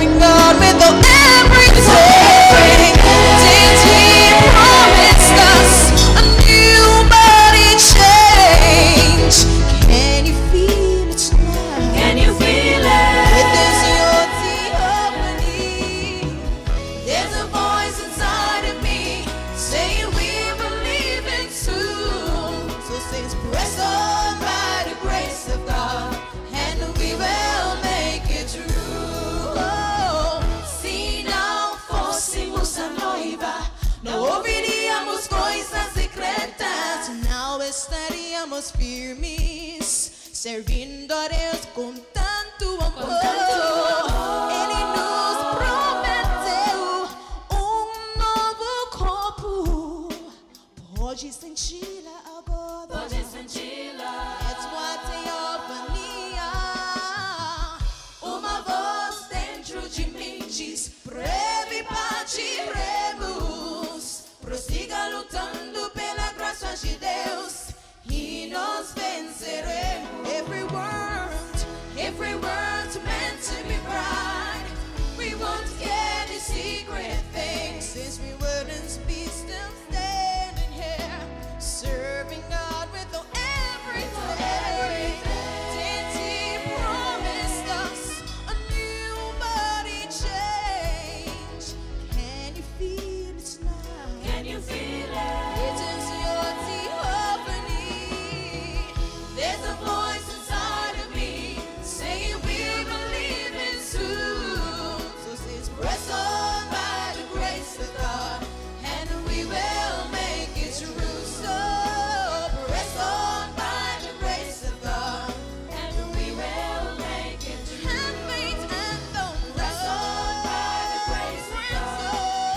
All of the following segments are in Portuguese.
serving God with everything. Did He promise us a new body change? Can you feel it now? Can you feel it? With this unity opening, there's a voice inside of me saying we believe it too. So says press on by the grace of God, and we will make it through. Oh, se não fôssemos a noiva, não ouviríamos coisas secretas, não estaríamos firmes, servindo a Deus com tanto amor. Ele nos prometeu novo corpo. Pode senti-la agora. Pode senti-la. That's what teofania. Uma voz dentro de mim diz: breve partiremos. Prossiga lutando pela graça de Deus e nós venceremos. Every word's meant to be right. We won't get the secret things, since we wouldn't be still standing here, serving God with everything. Did He promise us a new body change? Can you feel it now? Can you feel it? It is your theophany. There's a voice inside of me saying we believe it too. So says press on by the grace of God, and we will make it through. So press on by the grace of God, And we will make it through. and faith and don't Press on by the grace of God,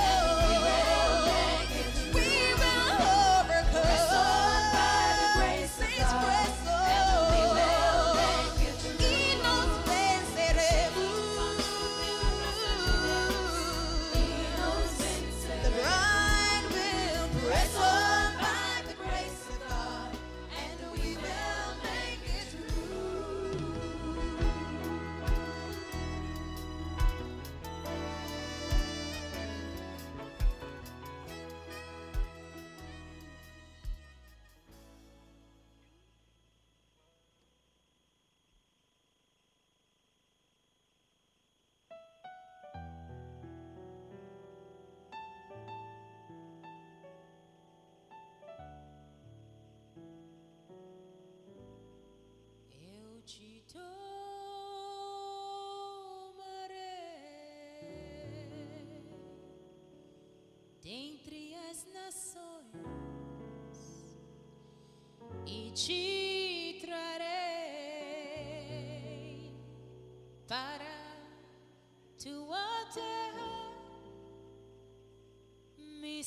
and we will make it through. We will overcome. Press on by the grace of Saints, God, press and we will on. make it through. Y nos venceremos. The bride will press on by the grace of God, and we will make it through. Eu te tomarei dentre as nações e te trarei para tua terra, me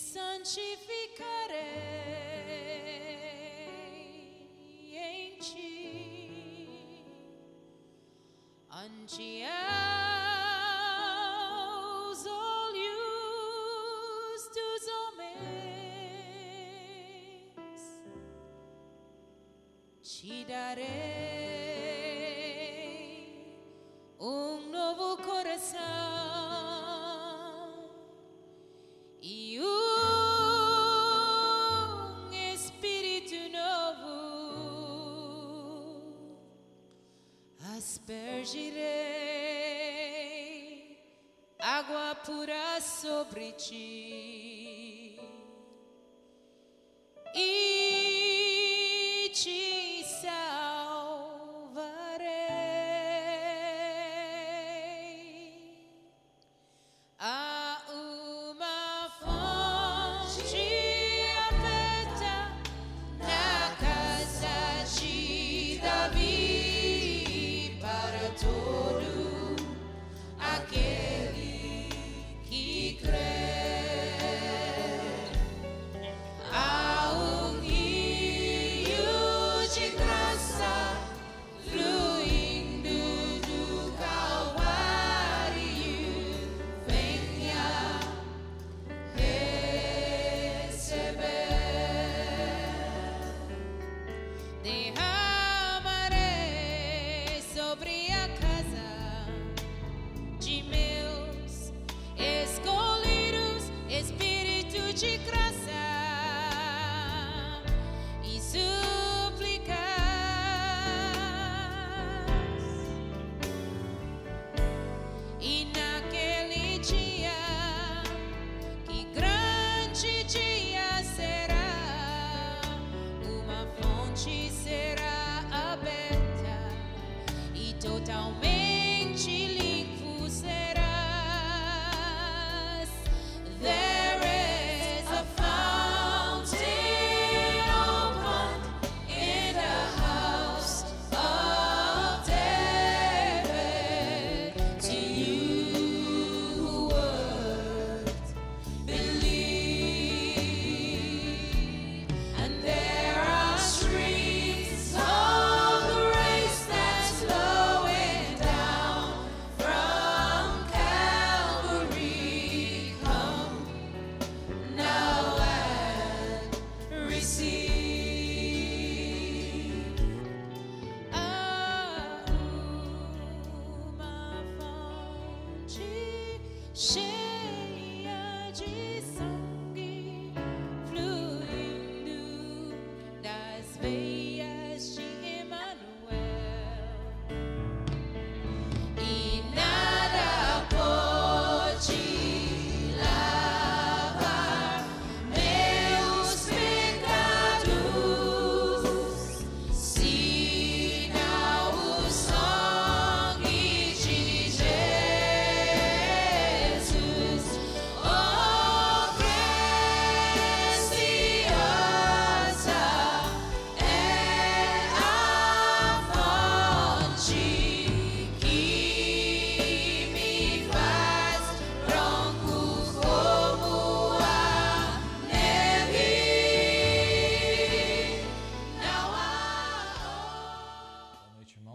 santificarei em ti, ante aos olhos dos homens, te darei novo coração e espírito novo. Aspergirei água pura sobre ti e te salvarei. Há uma fonte aberta na casa de Davi para todo aquele que crê. Há um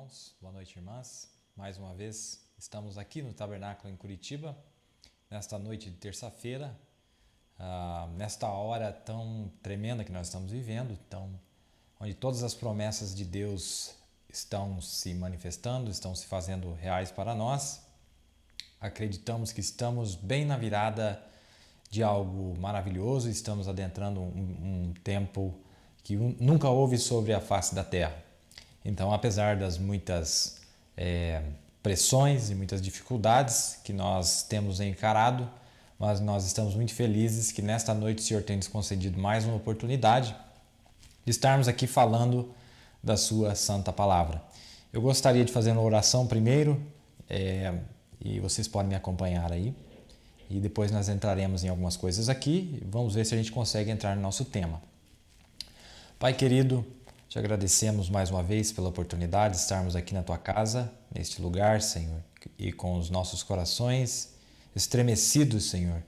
irmãos, boa noite, irmãs. Mais uma vez, estamos aqui no Tabernáculo em Curitiba, nesta noite de terça-feira, nesta hora tão tremenda que nós estamos vivendo, onde todas as promessas de Deus estão se manifestando, estão se fazendo reais para nós. Acreditamos que estamos bem na virada de algo maravilhoso, estamos adentrando um tempo que nunca houve sobre a face da terra. Então, apesar das muitas pressões e muitas dificuldades que nós temos encarado, mas nós estamos muito felizes que nesta noite o Senhor tem nos concedido mais uma oportunidade de estarmos aqui falando da sua santa palavra. Eu gostaria de fazer uma oração primeiro, e vocês podem me acompanhar aí, e depois nós entraremos em algumas coisas aqui e vamos ver se a gente consegue entrar no nosso tema. Pai querido, te agradecemos mais uma vez pela oportunidade de estarmos aqui na Tua casa, neste lugar, Senhor, e com os nossos corações estremecidos, Senhor,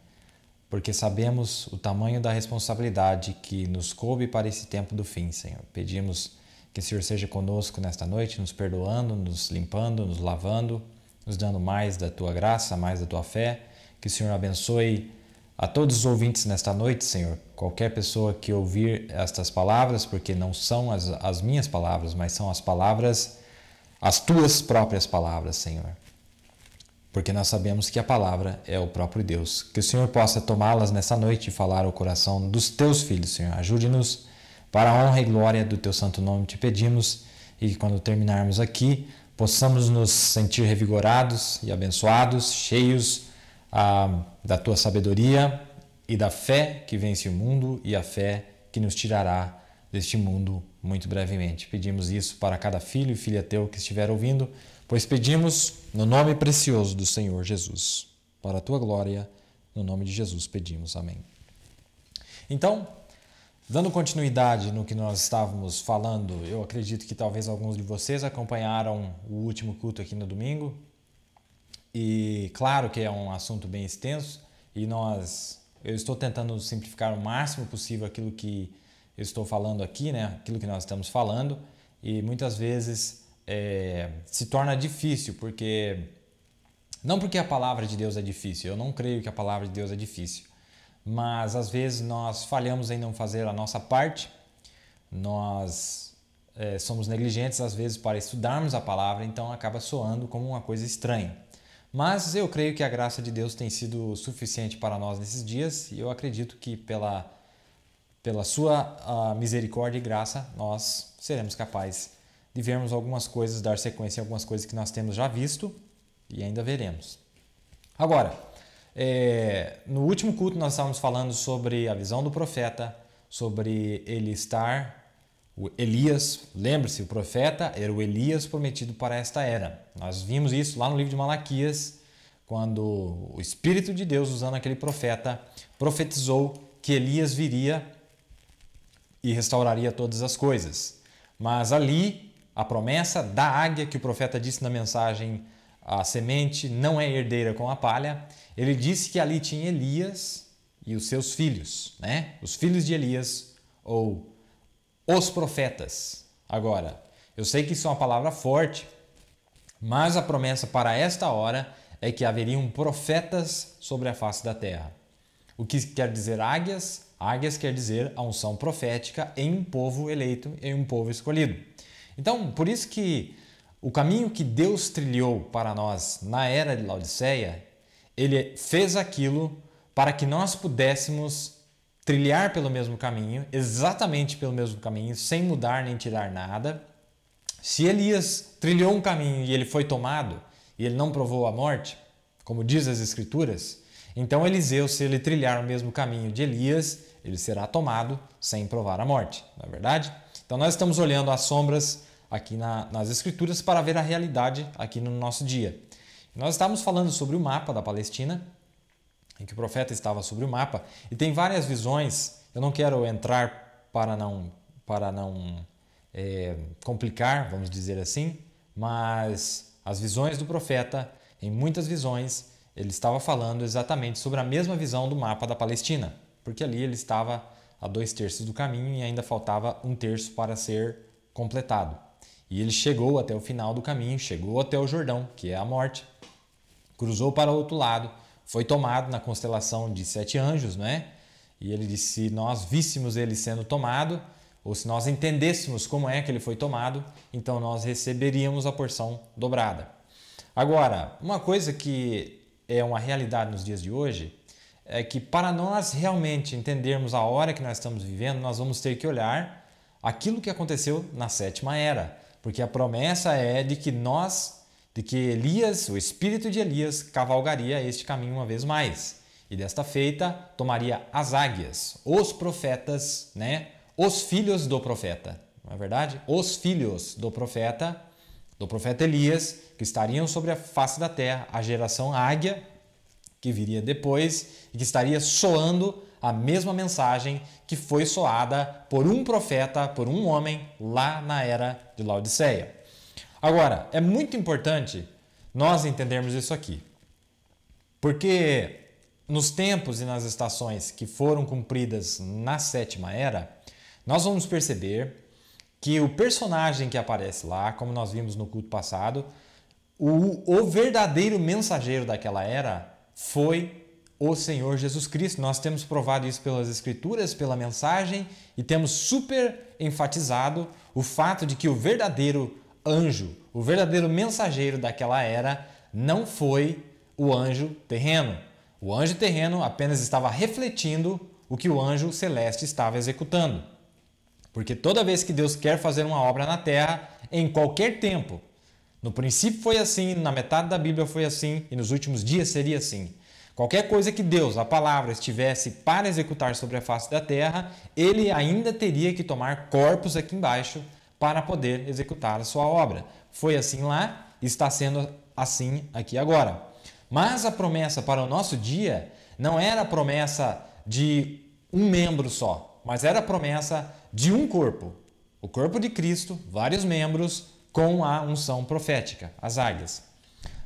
porque sabemos o tamanho da responsabilidade que nos coube para esse tempo do fim, Senhor. Pedimos que o Senhor seja conosco nesta noite, nos perdoando, nos limpando, nos lavando, nos dando mais da Tua graça, mais da Tua fé. Que o Senhor abençoe a todos os ouvintes nesta noite, Senhor. Qualquer pessoa que ouvir estas palavras, porque não são as minhas palavras, mas são as palavras, as Tuas próprias palavras, Senhor. Porque nós sabemos que a palavra é o próprio Deus. Que o Senhor possa tomá-las nessa noite e falar ao coração dos Teus filhos, Senhor. Ajude-nos para a honra e glória do Teu santo nome, te pedimos, e que quando terminarmos aqui, possamos nos sentir revigorados e abençoados, cheios da Tua sabedoria e da fé que vence o mundo e a fé que nos tirará deste mundo muito brevemente. Pedimos isso para cada filho e filha Teu que estiver ouvindo, pois pedimos no nome precioso do Senhor Jesus. Para a Tua glória, no nome de Jesus pedimos. Amém. Então, dando continuidade no que nós estávamos falando, eu acredito que talvez alguns de vocês acompanharam o último culto aqui no domingo. E claro que é um assunto bem extenso e eu estou tentando simplificar o máximo possível aquilo que eu estou falando aqui, né? Aquilo que nós estamos falando, e muitas vezes se torna difícil, não porque a palavra de Deus é difícil, eu não creio que a palavra de Deus é difícil, mas às vezes nós falhamos em não fazer a nossa parte, nós somos negligentes às vezes para estudarmos a palavra, então acaba soando como uma coisa estranha. Mas eu creio que a graça de Deus tem sido suficiente para nós nesses dias e eu acredito que pela sua misericórdia e graça nós seremos capazes de vermos algumas coisas, dar sequência em algumas coisas que nós temos já visto e ainda veremos. Agora, no último culto nós estávamos falando sobre a visão do profeta, sobre ele estar... O Elias, lembre-se, o profeta era o Elias prometido para esta era. Nós vimos isso lá no livro de Malaquias, quando o Espírito de Deus, usando aquele profeta, profetizou que Elias viria e restauraria todas as coisas. Mas ali, a promessa da águia que o profeta disse na mensagem, a semente não é herdeira com a palha, ele disse que ali tinha Elias e os seus filhos, né? Os filhos de Elias, ou os profetas. Agora, eu sei que isso é uma palavra forte, mas a promessa para esta hora é que haveriam profetas sobre a face da terra. O que quer dizer águias? Águias quer dizer a unção profética em um povo eleito, em um povo escolhido. Então, por isso que o caminho que Deus trilhou para nós na era de Laodiceia, Ele fez aquilo para que nós pudéssemos trilhar pelo mesmo caminho, exatamente pelo mesmo caminho, sem mudar nem tirar nada. Se Elias trilhou um caminho e ele foi tomado, e ele não provou a morte, como diz as Escrituras, então Eliseu, se ele trilhar o mesmo caminho de Elias, ele será tomado sem provar a morte, não é verdade? Então nós estamos olhando as sombras aqui nas Escrituras para ver a realidade aqui no nosso dia. Nós estávamos falando sobre o mapa da Palestina, em que o profeta estava sobre o mapa, e tem várias visões. Eu não quero entrar para não complicar, vamos dizer assim, mas as visões do profeta, em muitas visões, ele estava falando exatamente sobre a mesma visão do mapa da Palestina, porque ali ele estava a 2/3 do caminho e ainda faltava 1/3 para ser completado. E ele chegou até o final do caminho, chegou até o Jordão, que é a morte, cruzou para o outro lado, foi tomado na constelação de 7 anjos, né? E ele disse, se nós víssemos ele sendo tomado, ou se nós entendêssemos como é que ele foi tomado, então nós receberíamos a porção dobrada. Agora, uma coisa que é uma realidade nos dias de hoje, é que para nós realmente entendermos a hora que nós estamos vivendo, nós vamos ter que olhar aquilo que aconteceu na 7ª era, porque a promessa é de que Elias, o espírito de Elias, cavalgaria este caminho uma vez mais. E desta feita tomaria as águias, os profetas, né? Os filhos do profeta, não é verdade? Os filhos do profeta Elias, que estariam sobre a face da terra, a geração águia, que viria depois e que estaria soando a mesma mensagem que foi soada por um profeta, por um homem lá na era de Laodiceia. Agora, é muito importante nós entendermos isso aqui, porque nos tempos e nas estações que foram cumpridas na 7ª era, nós vamos perceber que o personagem que aparece lá, como nós vimos no culto passado, o verdadeiro mensageiro daquela era foi o Senhor Jesus Cristo. Nós temos provado isso pelas Escrituras, pela mensagem, e temos super enfatizado o fato de que o verdadeiro anjo, o verdadeiro mensageiro daquela era não foi o anjo terreno. O anjo terreno apenas estava refletindo o que o anjo celeste estava executando. Porque toda vez que Deus quer fazer uma obra na terra, em qualquer tempo, no princípio foi assim, na metade da Bíblia foi assim e nos últimos dias seria assim. Qualquer coisa que Deus, a palavra, estivesse para executar sobre a face da terra, ele ainda teria que tomar corpos aqui embaixo para poder executar a sua obra. Foi assim lá e está sendo assim aqui agora. Mas a promessa para o nosso dia não era a promessa de um membro só, mas era a promessa de um corpo. O corpo de Cristo, vários membros, com a unção profética, as águias.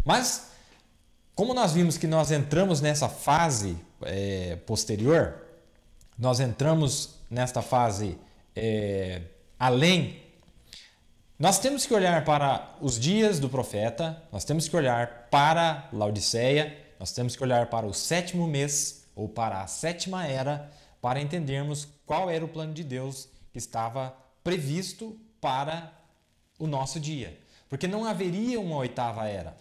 Mas, como nós vimos que nós entramos nessa fase posterior, nós entramos nesta fase além, nós temos que olhar para os dias do profeta, nós temos que olhar para Laodiceia, nós temos que olhar para o 7º mês, ou para a 7ª era, para entendermos qual era o plano de Deus que estava previsto para o nosso dia. Porque não haveria uma 8ª era.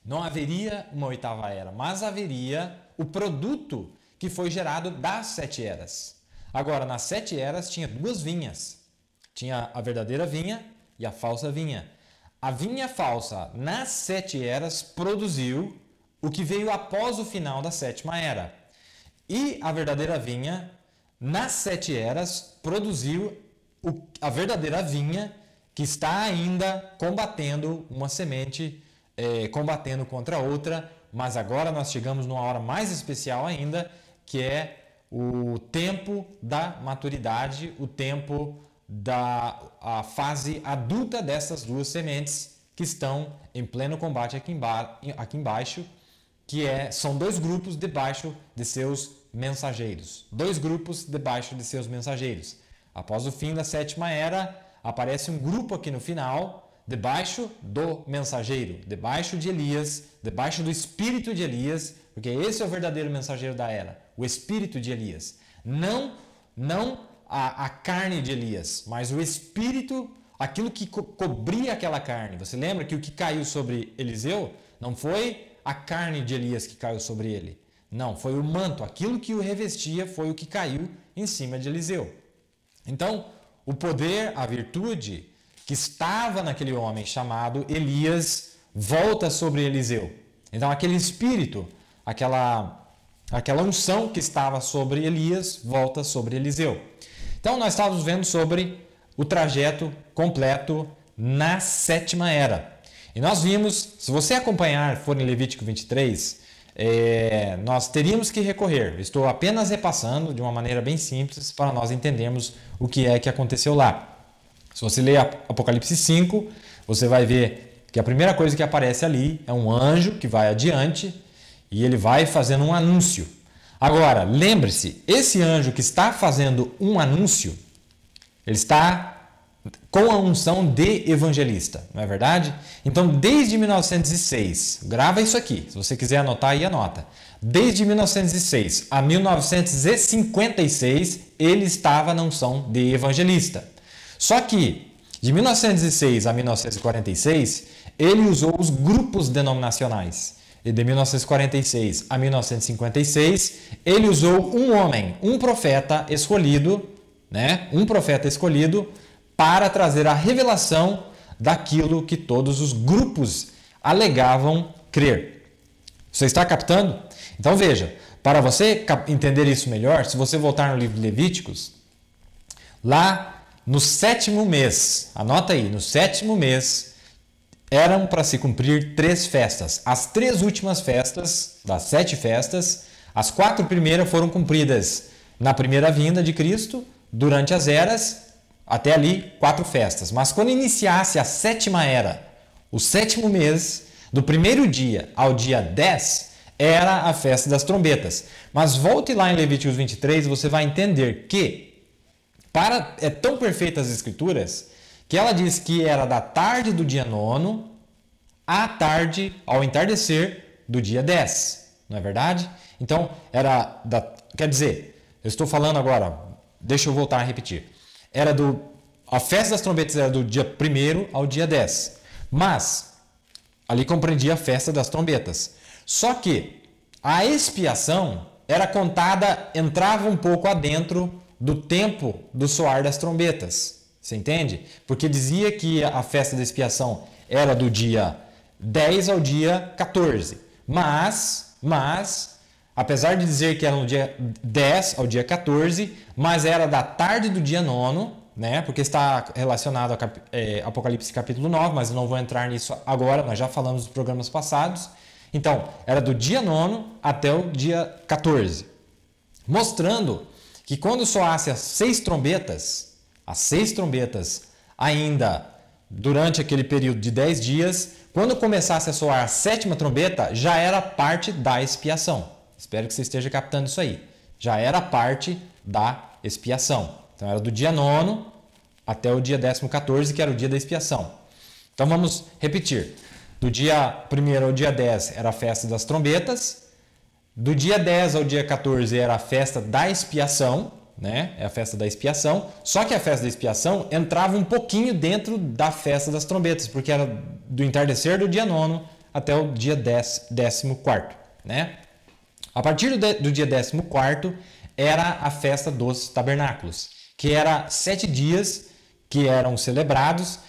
Não haveria uma 8ª era, mas haveria o produto que foi gerado das 7 eras. Agora, nas 7 eras tinha 2 vinhas. Tinha a verdadeira vinha e a falsa vinha. A vinha falsa, nas 7 eras, produziu o que veio após o final da 7ª era. E a verdadeira vinha, nas 7 eras, produziu a verdadeira vinha que está ainda combatendo uma semente, combatendo contra outra, mas agora nós chegamos numa hora mais especial ainda, que é o tempo da maturidade, o tempo a fase adulta dessas 2 sementes que estão em pleno combate aqui embaixo, que são 2 grupos debaixo de seus mensageiros. 2 grupos debaixo de seus mensageiros. Após o fim da 7ª era, aparece um grupo aqui no final, debaixo do mensageiro, debaixo de Elias, debaixo do espírito de Elias, porque esse é o verdadeiro mensageiro da era, o espírito de Elias. Não a carne de Elias, mas o espírito, aquilo que cobria aquela carne. Você lembra que o que caiu sobre Eliseu não foi a carne de Elias que caiu sobre ele. Não, foi o manto, aquilo que o revestia foi o que caiu em cima de Eliseu. Então, o poder, a virtude que estava naquele homem chamado Elias volta sobre Eliseu. Então, aquele espírito, aquela unção que estava sobre Elias volta sobre Eliseu. Então, nós estávamos vendo sobre o trajeto completo na 7ª era. E nós vimos, se você acompanhar, for em Levítico 23, nós teríamos que recorrer. Estou apenas repassando de uma maneira bem simples para nós entendermos o que é que aconteceu lá. Se você ler Apocalipse 5, você vai ver que a primeira coisa que aparece ali é um anjo que vai adiante e ele vai fazendo um anúncio. Agora, lembre-se, esse anjo que está fazendo um anúncio, ele está com a unção de evangelista, não é verdade? Então, desde 1906, grava isso aqui, se você quiser anotar aí, anota. Desde 1906 a 1956, ele estava na unção de evangelista. Só que, de 1906 a 1946, ele usou os grupos denominacionais. E de 1946 a 1956, ele usou um homem, um profeta escolhido, né? Um profeta escolhido para trazer a revelação daquilo que todos os grupos alegavam crer. Você está captando? Então veja, para você entender isso melhor, se você voltar no livro de Levíticos, lá no 7º mês, anota aí, no 7º mês, eram para se cumprir 3 festas. As 3 últimas festas, das 7 festas, as 4 primeiras foram cumpridas na primeira vinda de Cristo, durante as eras, até ali 4 festas. Mas quando iniciasse a 7ª era, o 7º mês, do primeiro dia ao dia 10, era a festa das trombetas. Mas volte lá em Levíticos 23, você vai entender que é tão perfeita as escrituras que ela diz que era da tarde do dia 9 à tarde, ao entardecer do dia 10. Não é verdade? Então, quer dizer, eu estou falando agora, deixa eu voltar a repetir. A festa das trombetas era do dia 1º ao dia 10. Mas, ali compreendia a festa das trombetas. Só que a expiação era contada, entrava um pouco adentro do tempo do soar das trombetas. Você entende? Porque dizia que a festa da expiação era do dia 10 ao dia 14. Mas, apesar de dizer que era no dia 10 ao dia 14, mas era da tarde do dia 9, né? Porque está relacionado a Apocalipse capítulo 9, mas eu não vou entrar nisso agora, nós já falamos nos programas passados. Então, era do dia 9 até o dia 14. Mostrando que quando soasse as 6 trombetas, ainda durante aquele período de 10 dias, quando começasse a soar a 7ª trombeta, já era parte da expiação. Espero que você esteja captando isso aí. Já era parte da expiação. Então, era do dia 9 até o dia 14, que era o dia da expiação. Então, vamos repetir. Do dia 1º ao dia 10 era a festa das trombetas. Do dia 10 ao dia 14 era a festa da expiação, né? É a festa da expiação. Só que a festa da expiação entrava um pouquinho dentro da festa das trombetas, porque era do entardecer do dia 9 até o dia 14º, né? A partir do dia 14º era a festa dos tabernáculos, que era 7 dias que eram celebrados.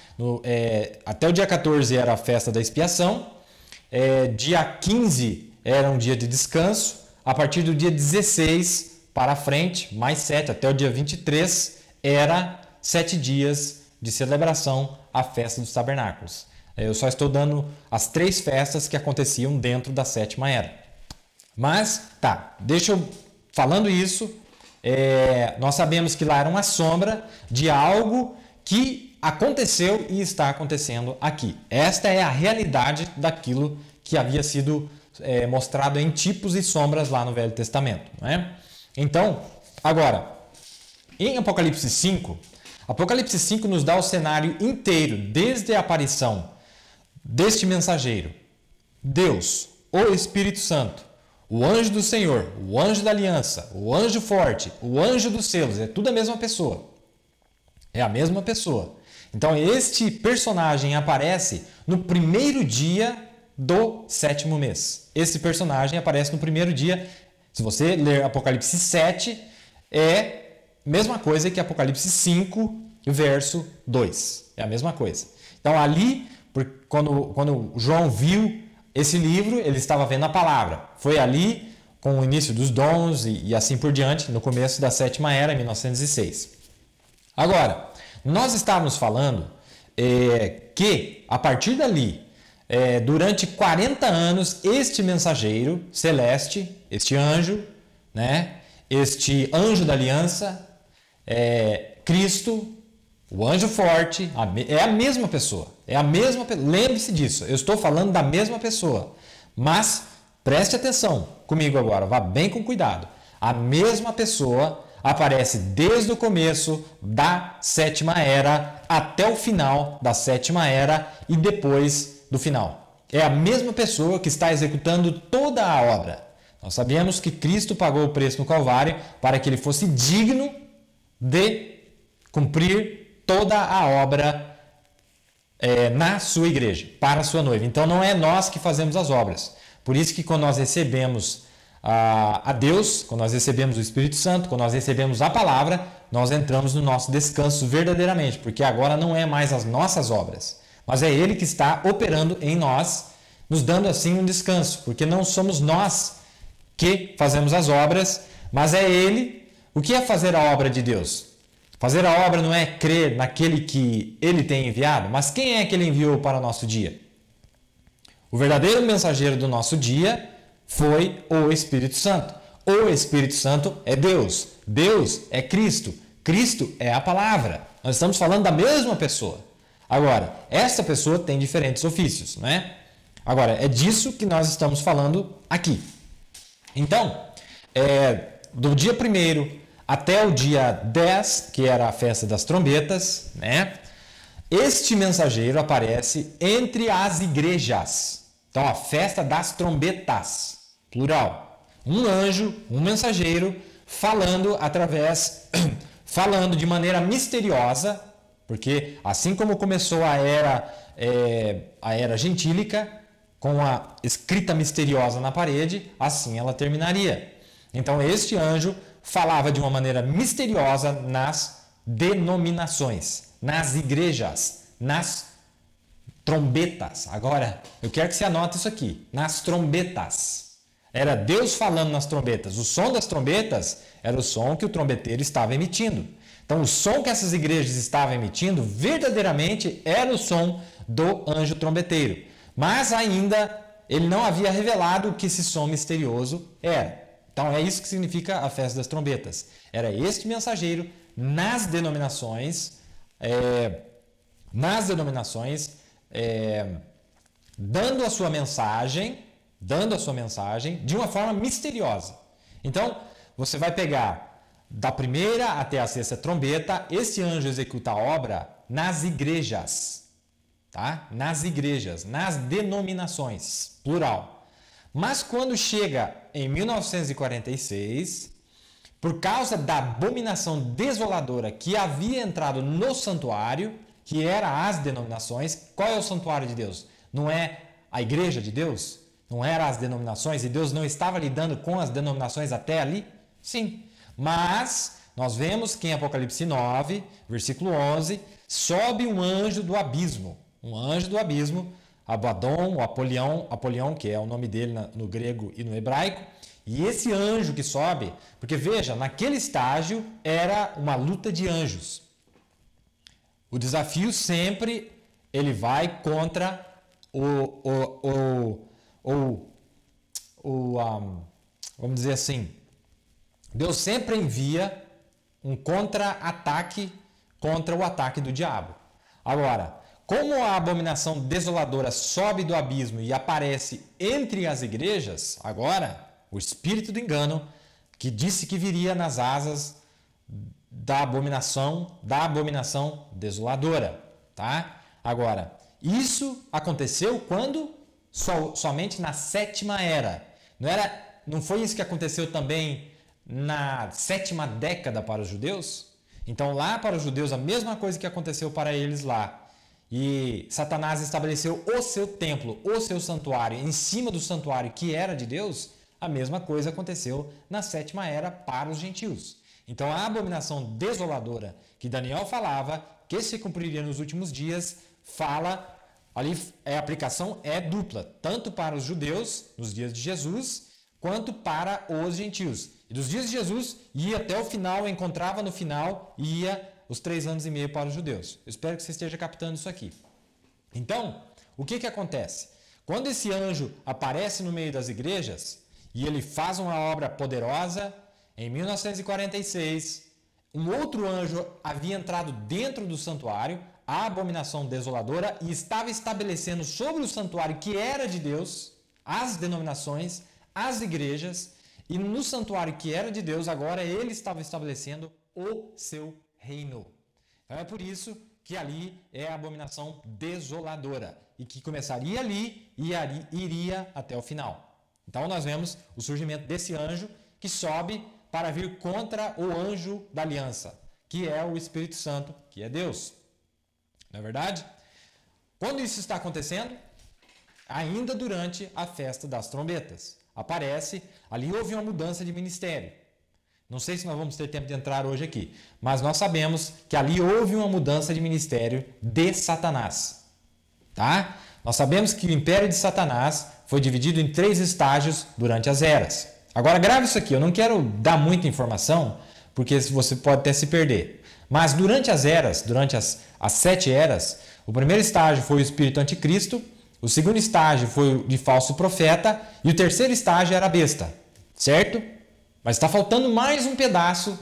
Até o dia 14 era a festa da expiação, dia 15 era um dia de descanso, a partir do dia 16 para frente, mais 7, até o dia 23, era 7 dias de celebração, a festa dos tabernáculos. Eu só estou dando as 3 festas que aconteciam dentro da 7ª era. Mas, falando isso, nós sabemos que lá era uma sombra de algo que aconteceu e está acontecendo aqui. Esta é a realidade daquilo que havia sido mostrado em tipos e sombras lá no Velho Testamento. Não é? Então, agora, em Apocalipse 5 nos dá o cenário inteiro, desde a aparição deste mensageiro, Deus, o Espírito Santo, o anjo do Senhor, o anjo da aliança, o anjo forte, o anjo dos selos, é tudo a mesma pessoa. É a mesma pessoa. Então, este personagem aparece no primeiro dia do 7º mês. Esse personagem aparece no primeiro dia. Se você ler Apocalipse 7, é a mesma coisa que Apocalipse 5, verso 2. É a mesma coisa. Então, ali, quando João viu esse livro, ele estava vendo a palavra. Foi ali, com o início dos dons e assim por diante, no começo da 7ª era, em 1906. Agora, nós estávamos falando que, a partir dali, durante 40 anos, este mensageiro celeste, este anjo, né, este anjo da aliança, Cristo, o anjo forte, é a mesma pessoa. Lembre-se disso, eu estou falando da mesma pessoa. Mas preste atenção comigo agora, vá bem com cuidado. A mesma pessoa aparece desde o começo da sétima era até o final da sétima era e depois do final. É a mesma pessoa que está executando toda a obra. Nós sabemos que Cristo pagou o preço no Calvário para que ele fosse digno de cumprir toda a obra na sua igreja, para a sua noiva. Então não é nós que fazemos as obras. Por isso que quando nós recebemos a Deus, quando nós recebemos o Espírito Santo, quando nós recebemos a palavra, nós entramos no nosso descanso verdadeiramente, porque agora não é mais as nossas obras, mas é Ele que está operando em nós, nos dando assim um descanso, porque não somos nós que fazemos as obras, mas é Ele. O que é fazer a obra de Deus? Fazer a obra não é crer naquele que Ele tem enviado, mas quem é que Ele enviou para o nosso dia? O verdadeiro mensageiro do nosso dia foi o Espírito Santo. O Espírito Santo é Deus. Deus é Cristo. Cristo é a palavra. Nós estamos falando da mesma pessoa. Agora, essa pessoa tem diferentes ofícios, né? Agora, é disso que nós estamos falando aqui. Então, do dia 1º até o dia 10, que era a festa das trombetas, né? Este mensageiro aparece entre as igrejas. Então, a festa das trombetas, plural. Um anjo, um mensageiro, falando de maneira misteriosa, porque assim como começou a era gentílica, com a escrita misteriosa na parede, assim ela terminaria. Então, este anjo falava de uma maneira misteriosa nas denominações, nas igrejas, nas trombetas. Agora, eu quero que você anote isso aqui. Nas trombetas. Era Deus falando nas trombetas. O som das trombetas era o som que o trombeteiro estava emitindo. Então, o som que essas igrejas estavam emitindo, verdadeiramente, era o som do anjo trombeteiro. Mas ainda, ele não havia revelado o que esse som misterioso era. Então, é isso que significa a festa das trombetas. Era este mensageiro nas denominações, dando a sua mensagem de uma forma misteriosa. Então, você vai pegar da primeira até a sexta trombeta, esse anjo executa a obra nas igrejas, tá? Nas igrejas, nas denominações, plural. Mas quando chega em 1946, por causa da abominação desoladora que havia entrado no santuário, que era as denominações, qual é o santuário de Deus? Não é a igreja de Deus? Não era as denominações? E Deus não estava lidando com as denominações até ali? Sim. Mas nós vemos que em Apocalipse 9, versículo 11, sobe um anjo do abismo. Um anjo do abismo, Abaddon, o Apolião, que é o nome dele no grego e no hebraico. E esse anjo que sobe, porque veja, naquele estágio era uma luta de anjos. O desafio sempre ele vai contra vamos dizer assim, Deus sempre envia um contra-ataque contra o ataque do diabo. Agora, como a abominação desoladora sobe do abismo e aparece entre as igrejas, agora, o espírito do engano, que disse que viria nas asas da abominação desoladora, tá? Agora, isso aconteceu quando? Somente na sétima era. Não foi isso que aconteceu também na sétima década para os judeus? Então, lá para os judeus, a mesma coisa que aconteceu para eles lá. E Satanás estabeleceu o seu templo, o seu santuário, em cima do santuário que era de Deus. A mesma coisa aconteceu na sétima era para os gentios. Então, a abominação desoladora que Daniel falava, que se cumpriria nos últimos dias, fala, ali a aplicação é dupla, tanto para os judeus, nos dias de Jesus, quanto para os gentios. E dos dias de Jesus, ia até o final, encontrava no final, ia os 3 anos e meio para os judeus. Eu espero que você esteja captando isso aqui. Então, o que acontece? Quando esse anjo aparece no meio das igrejas, e ele faz uma obra poderosa, em 1946, um outro anjo havia entrado dentro do santuário, a abominação desoladora, e estava estabelecendo sobre o santuário que era de Deus, as denominações, as igrejas. E no santuário que era de Deus, agora ele estava estabelecendo o seu reino. Então é por isso que ali é a abominação desoladora e que começaria ali e iria até o final. Então nós vemos o surgimento desse anjo que sobe para vir contra o anjo da aliança, que é o Espírito Santo, que é Deus. Não é verdade? Quando isso está acontecendo? Ainda durante a festa das trombetas. Aparece, ali houve uma mudança de ministério. Não sei se nós vamos ter tempo de entrar hoje aqui, mas nós sabemos que ali houve uma mudança de ministério de Satanás. Tá? Nós sabemos que o império de Satanás foi dividido em 3 estágios durante as eras. Agora grave isso aqui, eu não quero dar muita informação, porque você pode até se perder. Mas durante as eras, durante as 7 eras, o primeiro estágio foi o espírito anticristo, o segundo estágio foi o de falso profeta e o terceiro estágio era a besta, certo? Mas está faltando mais um pedaço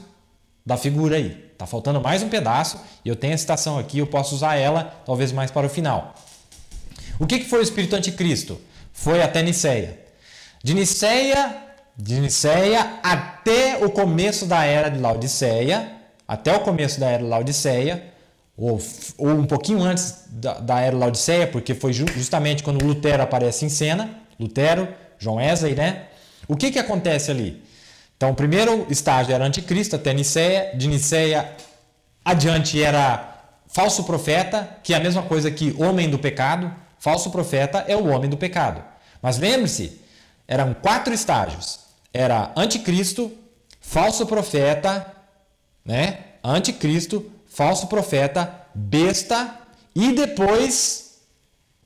da figura aí. Está faltando mais um pedaço e eu tenho a citação aqui, eu posso usar ela talvez mais para o final. O que foi o espírito anticristo? Foi até Niceia. De Niceia até o começo da era de Laodiceia, ou um pouquinho antes da era Laodiceia, porque foi justamente quando Lutero aparece em cena, Lutero, John Wesley, né? O que acontece ali? Então, o primeiro estágio era anticristo até Niceia, de Niceia adiante era falso profeta, que é a mesma coisa que homem do pecado. Falso profeta é o homem do pecado. Mas lembre-se, eram 4 estágios. Era anticristo, falso profeta, né? Anticristo, falso profeta, besta e depois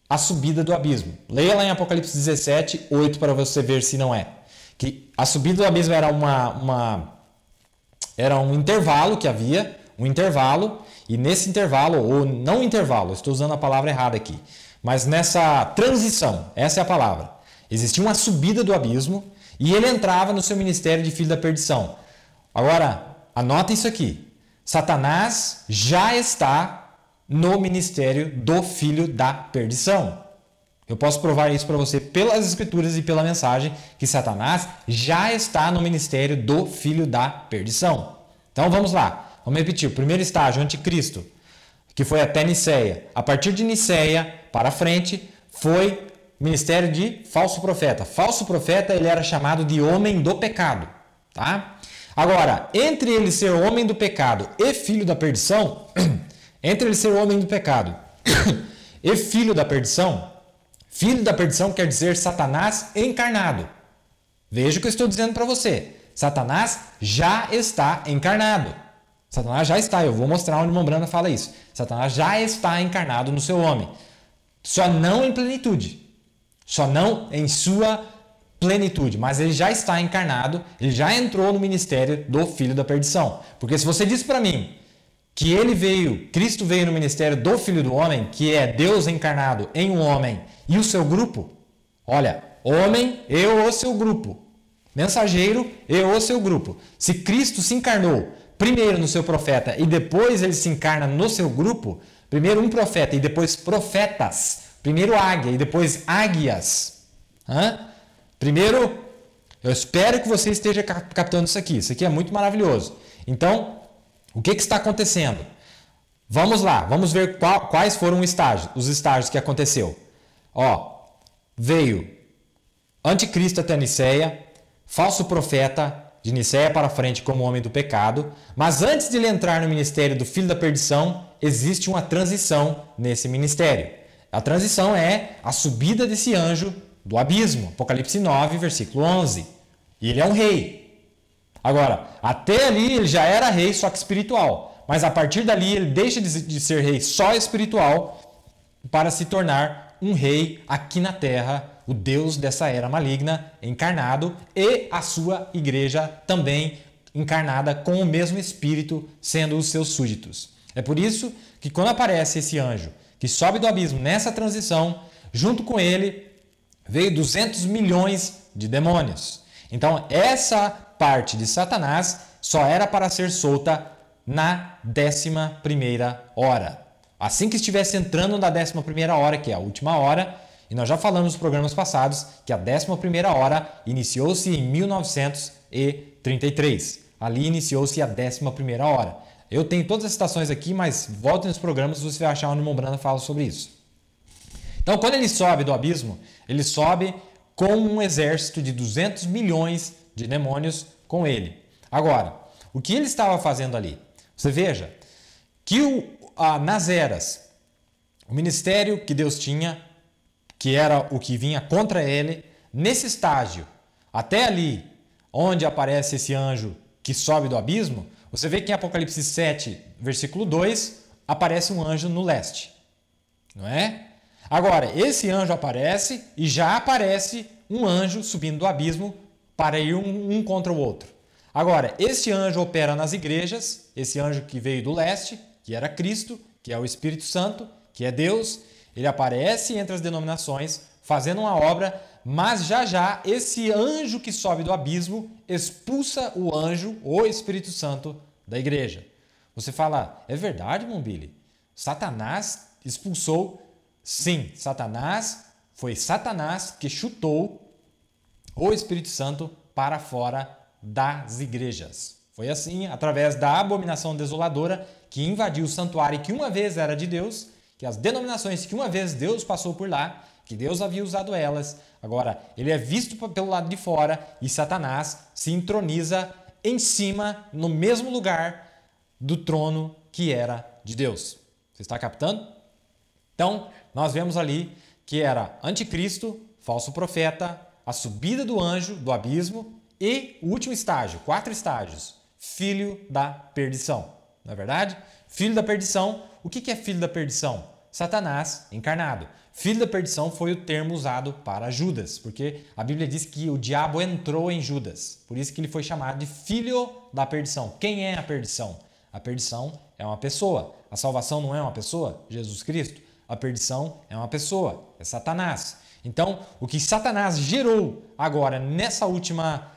a subida do abismo. Leia lá em Apocalipse 17, 8 para você ver se não é. Que a subida do abismo era era um intervalo que havia, e nesse intervalo, ou não intervalo, estou usando a palavra errada aqui, mas nessa transição, essa é a palavra, existia uma subida do abismo e ele entrava no seu ministério de filho da perdição. Agora, anota isso aqui. Satanás já está no ministério do filho da perdição. Eu posso provar isso para você pelas escrituras e pela mensagem, que Satanás já está no ministério do filho da perdição. Então vamos lá, vamos repetir. O primeiro estágio, anticristo, que foi até Niceia. A partir de Niceia para frente, foi ministério de falso profeta. Falso profeta, ele era chamado de homem do pecado. Tá? Agora, entre ele ser homem do pecado e filho da perdição, entre ele ser homem do pecado e filho da perdição quer dizer Satanás encarnado. Veja o que eu estou dizendo para você. Satanás já está encarnado. Satanás já está, eu vou mostrar onde Mombrana fala isso. Satanás já está encarnado no seu homem. Só não em plenitude. Só não em sua plenitude. Mas ele já está encarnado, ele já entrou no ministério do filho da perdição. Porque se você diz para mim que Cristo veio no ministério do Filho do Homem, que é Deus encarnado em um homem e o seu grupo, olha, homem e o seu grupo, mensageiro e o seu grupo. Se Cristo se encarnou primeiro no seu profeta e depois ele se encarna no seu grupo, primeiro um profeta e depois profetas, primeiro águia e depois águias. Primeiro, eu espero que você esteja captando isso aqui é muito maravilhoso. Então, o que está acontecendo? Vamos lá, vamos ver quais foram os estágios que aconteceu. Veio anticristo até Niceia, falso profeta de Niceia para frente como homem do pecado, mas antes de ele entrar no ministério do filho da perdição, existe uma transição nesse ministério. A transição é a subida desse anjo do abismo, Apocalipse 9, versículo 11. E ele é um rei. Agora, até ali ele já era rei, só que espiritual. Mas a partir dali ele deixa de ser rei só espiritual para se tornar um rei aqui na terra, o Deus dessa era maligna, encarnado, e a sua igreja também encarnada com o mesmo espírito, sendo os seus súditos. É por isso que quando aparece esse anjo que sobe do abismo nessa transição, junto com ele veio 200 milhões de demônios. Então essa parte de Satanás só era para ser solta na 11ª hora. Assim que estivesse entrando na 11ª hora, que é a última hora, E nós já falamos nos programas passados que a 11ª hora iniciou-se em 1933. Ali iniciou-se a 11ª hora. Eu tenho todas as citações aqui, mas voltem nos programas, você vai achar onde o Mombrana fala sobre isso. Então, quando ele sobe do abismo, ele sobe com um exército de 200 milhões de demônios com ele. Agora, o que ele estava fazendo ali? Você veja que nas eras, o ministério que Deus tinha, que era o que vinha contra ele, nesse estágio, até ali, onde aparece esse anjo que sobe do abismo, você vê que em Apocalipse 7, versículo 2, aparece um anjo no leste. Não é? Agora, esse anjo aparece e já aparece um anjo subindo do abismo para ir um contra o outro. Agora, esse anjo opera nas igrejas, esse anjo que veio do leste, que era Cristo, que é o Espírito Santo, que é Deus, ele aparece entre as denominações, fazendo uma obra, mas já esse anjo que sobe do abismo expulsa o anjo, o Espírito Santo, da igreja. Você fala, é verdade, Mombili? Satanás expulsou? Sim, foi Satanás que chutou o Espírito Santo para fora das igrejas. Foi assim, através da abominação desoladora que invadiu o santuário que uma vez era de Deus, que as denominações que uma vez Deus passou por lá, que Deus havia usado elas, agora ele é visto pelo lado de fora e Satanás se entroniza em cima, no mesmo lugar do trono que era de Deus. Você está captando? Então, nós vemos ali que era anticristo, falso profeta, a subida do anjo do abismo e o último estágio, 4 estágios, filho da perdição. Não é verdade? Filho da perdição, o que é filho da perdição? Satanás encarnado. Filho da perdição foi o termo usado para Judas, porque a Bíblia diz que o diabo entrou em Judas. Por isso que ele foi chamado de filho da perdição. Quem é a perdição? A perdição é uma pessoa. A salvação não é uma pessoa? Jesus Cristo. A perdição é uma pessoa, é Satanás. Então, o que Satanás gerou agora nessa última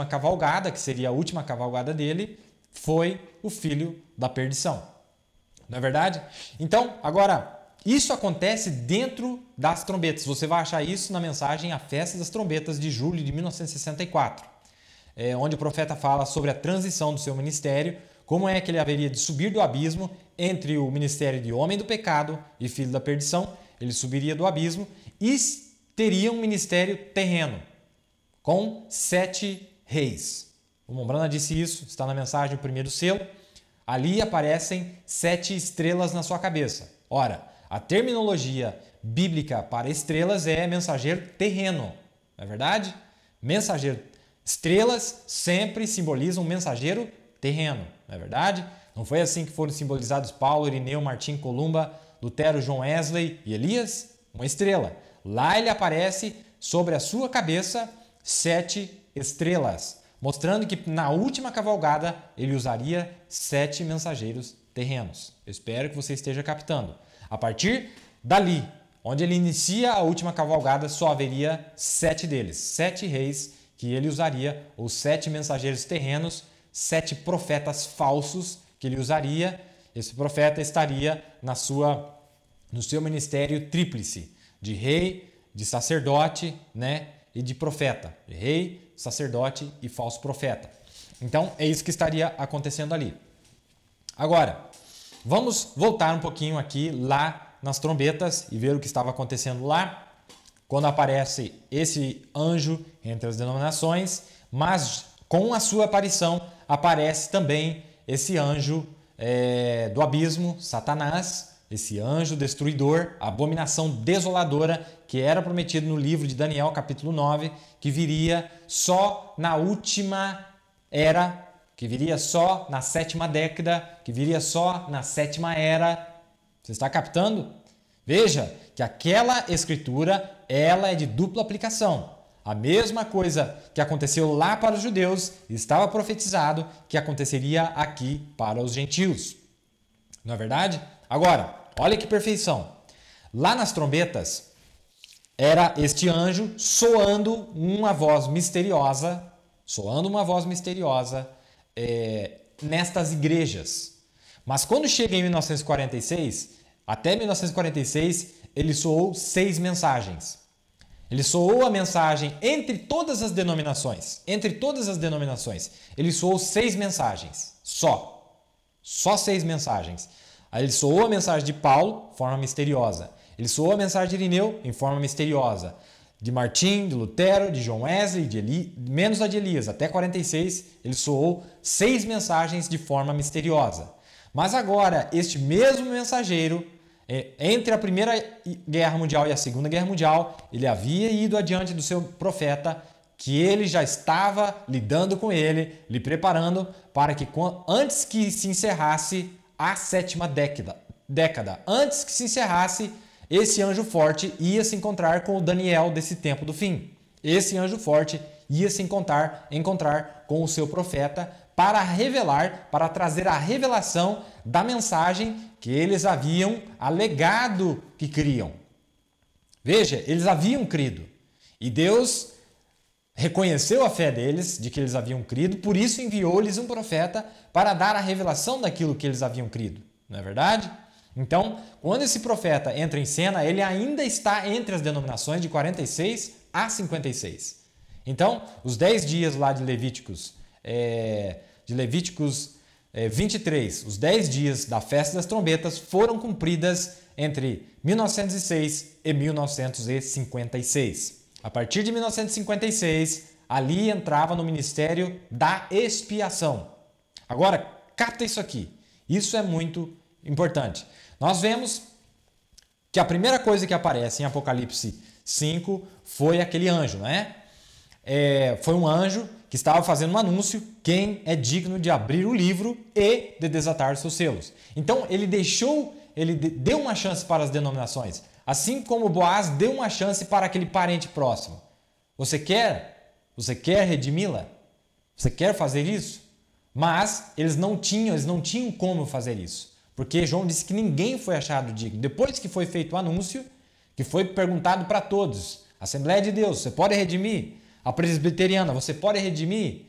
cavalgada, que seria a última cavalgada dele, foi o filho da perdição. Não é verdade? Então, agora, isso acontece dentro das trombetas. Você vai achar isso na mensagem A Festa das Trombetas de julho de 1964, onde o profeta fala sobre a transição do seu ministério, como é que ele haveria de subir do abismo entre o ministério de homem do pecado e filho da perdição. Ele subiria do abismo e teria um ministério terreno com 7 reis. O Mombrana disse isso, está na mensagem O Primeiro Selo. Ali aparecem 7 estrelas na sua cabeça. Ora, a terminologia bíblica para estrelas é mensageiro terreno, não é verdade? Mensageiro. Estrelas sempre simbolizam um mensageiro terreno, não é verdade? Não foi assim que foram simbolizados Paulo, Irineu, Martim, Columba, Lutero, John Wesley e Elias? Uma estrela. Lá ele aparece sobre a sua cabeça 7 estrelas, mostrando que na última cavalgada ele usaria 7 mensageiros terrenos. Eu espero que você esteja captando. A partir dali, onde ele inicia a última cavalgada, só haveria 7 deles, 7 reis que ele usaria, os 7 mensageiros terrenos, 7 profetas falsos que ele usaria. Esse profeta estaria no seu ministério tríplice, de rei, de sacerdote, né, e de profeta. De rei, sacerdote e falso profeta. Então, é isso que estaria acontecendo ali. Agora, vamos voltar um pouquinho aqui lá nas trombetas e ver o que estava acontecendo lá, quando aparece esse anjo entre as denominações, mas com a sua aparição aparece também esse anjo do abismo, Satanás, esse anjo destruidor, a abominação desoladora, que era prometido no livro de Daniel, capítulo 9, que viria só na última era, que viria só na 7ª década, que viria só na 7ª era. Você está captando? Veja que aquela escritura, ela é de dupla aplicação. A mesma coisa que aconteceu lá para os judeus, estava profetizado que aconteceria aqui para os gentios. Não é verdade? Agora, olha que perfeição. Lá nas trombetas, era este anjo soando uma voz misteriosa, nestas igrejas. Mas quando chega em 1946, até 1946, ele soou 6 mensagens. Ele soou a mensagem entre todas as denominações. Entre todas as denominações. Ele soou 6 mensagens. Só 6 mensagens. Aí ele soou a mensagem de Paulo, de forma misteriosa. Ele soou a mensagem de Irineu, em forma misteriosa. De Martim, de Lutero, de John Wesley, menos a de Elias. Até 46, ele soou 6 mensagens de forma misteriosa. Mas agora, este mesmo mensageiro, entre a Primeira Guerra Mundial e a Segunda Guerra Mundial, ele havia ido adiante do seu profeta, que ele já estava lidando com ele, lhe preparando para que antes que se encerrasse a 7ª década, antes que se encerrasse, esse anjo forte ia se encontrar com o Daniel desse tempo do fim. Esse anjo forte ia se encontrar com o seu profeta para revelar, para trazer a revelação da mensagem que eles haviam alegado que criam. Veja, eles haviam crido. E Deus reconheceu a fé deles, de que eles haviam crido, por isso enviou-lhes um profeta para dar a revelação daquilo que eles haviam crido. Não é verdade? Então, quando esse profeta entra em cena, ele ainda está entre as denominações de 46 a 56. Então, os 10 dias lá de Levíticos 23, os 10 dias da festa das trombetas foram cumpridas entre 1906 e 1956. A partir de 1956, ali entrava no ministério da expiação. Agora, capta isso aqui. Isso é muito importante. Nós vemos que a primeira coisa que aparece em Apocalipse 5 foi aquele anjo, né? Foi um anjo que estava fazendo um anúncio, quem é digno de abrir o livro e de desatar os seus selos. Então, ele deu uma chance para as denominações, assim como Boaz deu uma chance para aquele parente próximo. Você quer redimi-la? Você quer fazer isso? Mas eles não tinham como fazer isso. Porque João disse que ninguém foi achado digno. Depois que foi feito o anúncio, que foi perguntado para todos, Assembleia de Deus, você pode redimir? A presbiteriana, você pode redimir?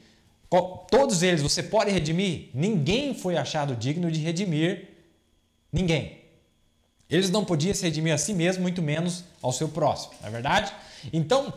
Todos eles, você pode redimir? Ninguém foi achado digno de redimir ninguém. Eles não podiam se redimir a si mesmo, muito menos ao seu próximo, não é verdade? Então,